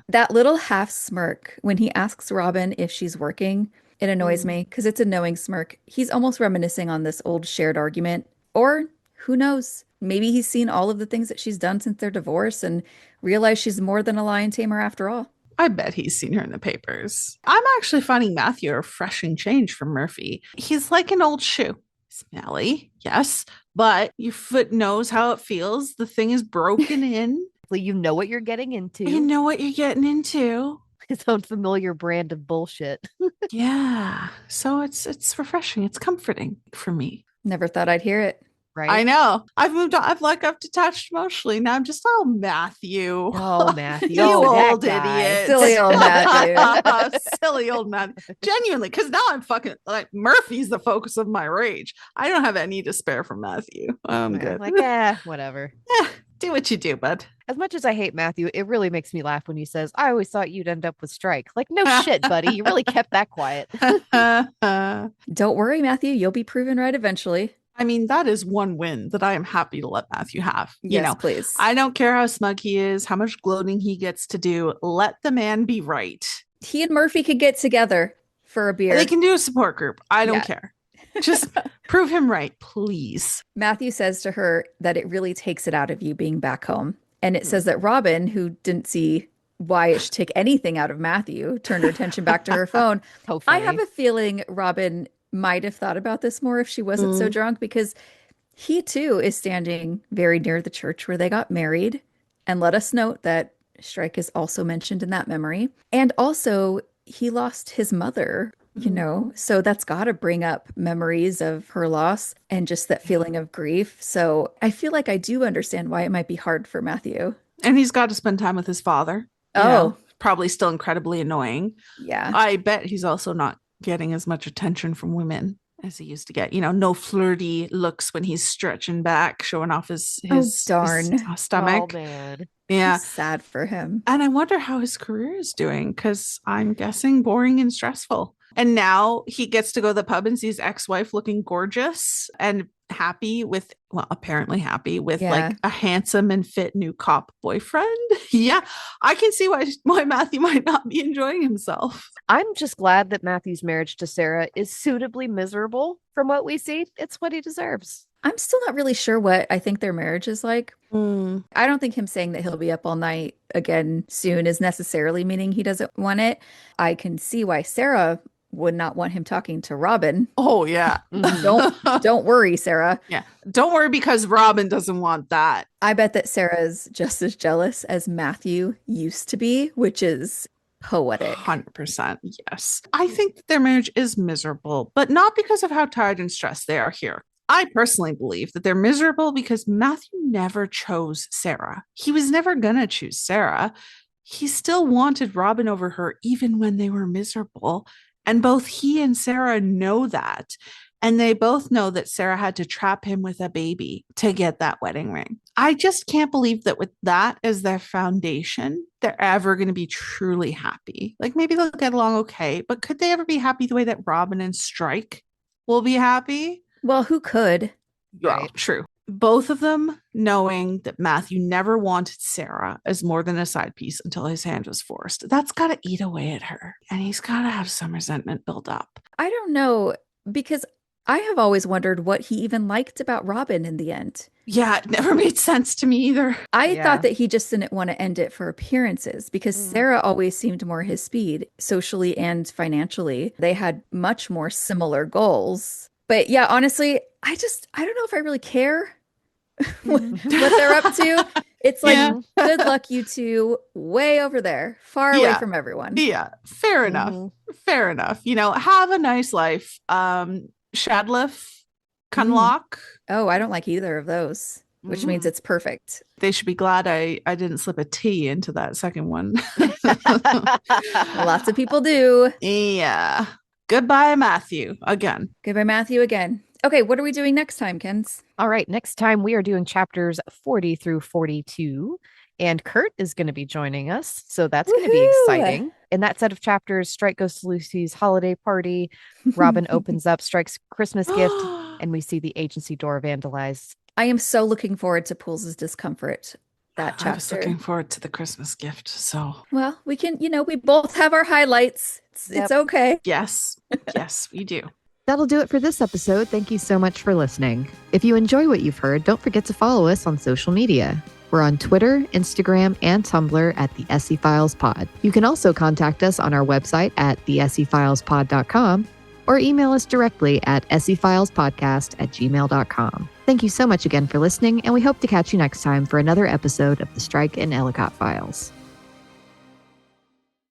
B: That little half smirk when he asks Robin if she's working, it annoys me because it's a knowing smirk. He's almost reminiscing on this old shared argument. Or who knows? Maybe he's seen all of the things that she's done since their divorce and realized she's more than a lion tamer after all.
C: I bet he's seen her in the papers. I'm actually finding Matthew a refreshing change from Murphy. He's like an old shoe. Smelly, yes, but your foot knows how it feels. The thing is broken in.
A: You know what you're getting into.
C: You know what you're getting into.
A: His own familiar brand of bullshit.
C: Yeah. So it's refreshing. It's comforting for me.
B: Never thought I'd hear it.
A: Right?
C: I know. I've moved on. I've detached emotionally. Now I'm just, Matthew.
A: Oh, Matthew.
C: You old idiot.
B: Silly old Matthew.
C: Silly old Matthew. Genuinely, because now I'm fucking like Murphy's the focus of my rage. I don't have any despair from Matthew. I'm good.
A: Like, whatever.
C: Do what you do, bud.
A: As much as I hate Matthew, it really makes me laugh when he says, I always thought you'd end up with Strike. Like, no shit, buddy. You really kept that quiet.
B: Don't worry, Matthew. You'll be proven right eventually.
C: I mean, that is one win that I am happy to let Matthew have.
B: Yes, please.
C: I don't care how smug he is, how much gloating he gets to do. Let the man be right.
B: He and Murphy could get together for a beer.
C: They can do a support group. I don't care. Just prove him right, please.
B: Matthew says to her that it really takes it out of you being back home. And it says that Robin, who didn't see why it should take anything out of Matthew, turned her attention back to her phone. I have a feeling Robin might have thought about this more if she wasn't so drunk, because he too is standing very near the church where they got married. And let us note that Strike is also mentioned in that memory. And also he lost his mother, so that's got to bring up memories of her loss and just that feeling of grief. So I feel like I do understand why it might be hard for Matthew.
C: And he's got to spend time with his father. Probably still incredibly annoying.
B: Yeah.
C: I bet he's also not getting as much attention from women as he used to get. No flirty looks when he's stretching back, showing off his stomach.
A: Oh, man.
C: Yeah.
B: I'm sad for him.
C: And I wonder how his career is doing, because I'm guessing boring and stressful. And now he gets to go to the pub and see his ex-wife looking gorgeous and apparently happy with like a handsome and fit new cop boyfriend. Yeah, I can see why Matthew might not be enjoying himself.
A: I'm just glad that Matthew's marriage to Sarah is suitably miserable from what we see. It's what he deserves.
B: I'm still not really sure what I think their marriage is like. I don't think him saying that he'll be up all night again soon is necessarily meaning he doesn't want it. I can see why Sarah would not want him talking to Robin.
C: Oh, yeah.
B: Don't worry, Sarah.
C: Yeah. Don't worry, because Robin doesn't want that.
B: I bet that Sarah's just as jealous as Matthew used to be, which is poetic.
C: 100%. Yes. I think that their marriage is miserable, but not because of how tired and stressed they are here. I personally believe that they're miserable because Matthew never chose Sarah. He was never going to choose Sarah. He still wanted Robin over her even when they were miserable. And both he and Sarah know that. And they both know that Sarah had to trap him with a baby to get that wedding ring. I just can't believe that with that as their foundation, they're ever going to be truly happy. Like, maybe they'll get along okay, but could they ever be happy the way that Robin and Strike will be happy?
B: Well, who could?
C: Yeah, true. Both of them knowing that Matthew never wanted Sarah as more than a side piece until his hand was forced. That's got to eat away at her. And he's got to have some resentment built up.
B: I don't know, because I have always wondered what he even liked about Robin in the end.
C: Yeah, it never made sense to me either.
B: I thought that he just didn't want to end it for appearances, because Sarah always seemed more his speed, socially and financially. They had much more similar goals. But yeah, honestly, I don't know if I really care what they're up to. It's like, good luck, you two, way over there, far away from everyone.
C: Yeah, fair enough. Fair enough. Have a nice life. Shadliff, Cunlock.
B: Oh, I don't like either of those, which means it's perfect.
C: They should be glad I didn't slip a T into that second one.
B: Lots of people do.
C: Yeah. Goodbye, Matthew, again.
B: Goodbye, Matthew, again. Okay, what are we doing next time, Kens?
A: All right, next time we are doing chapters 40 through 42. And Kurt is going to be joining us. So that's going to be
B: Woohoo!
A: exciting. In that set of chapters, Strike goes to Lucy's holiday party. Robin opens up Strike's Christmas gift, and we see the agency door vandalized.
B: I am so looking forward to Pools' discomfort that chapter.
C: I was looking forward to the Christmas gift. So,
B: well, we can, we both have our highlights. It's okay.
C: Yes, we do.
A: That'll do it for this episode. Thank you so much for listening. If you enjoy what you've heard, don't forget to follow us on social media. We're on Twitter, Instagram, and Tumblr at the SE Files Pod. You can also contact us on our website at thesefilespod.com or email us directly at sefilespodcast@gmail.com. Thank you so much again for listening, and we hope to catch you next time for another episode of the Strike and Ellicott Files.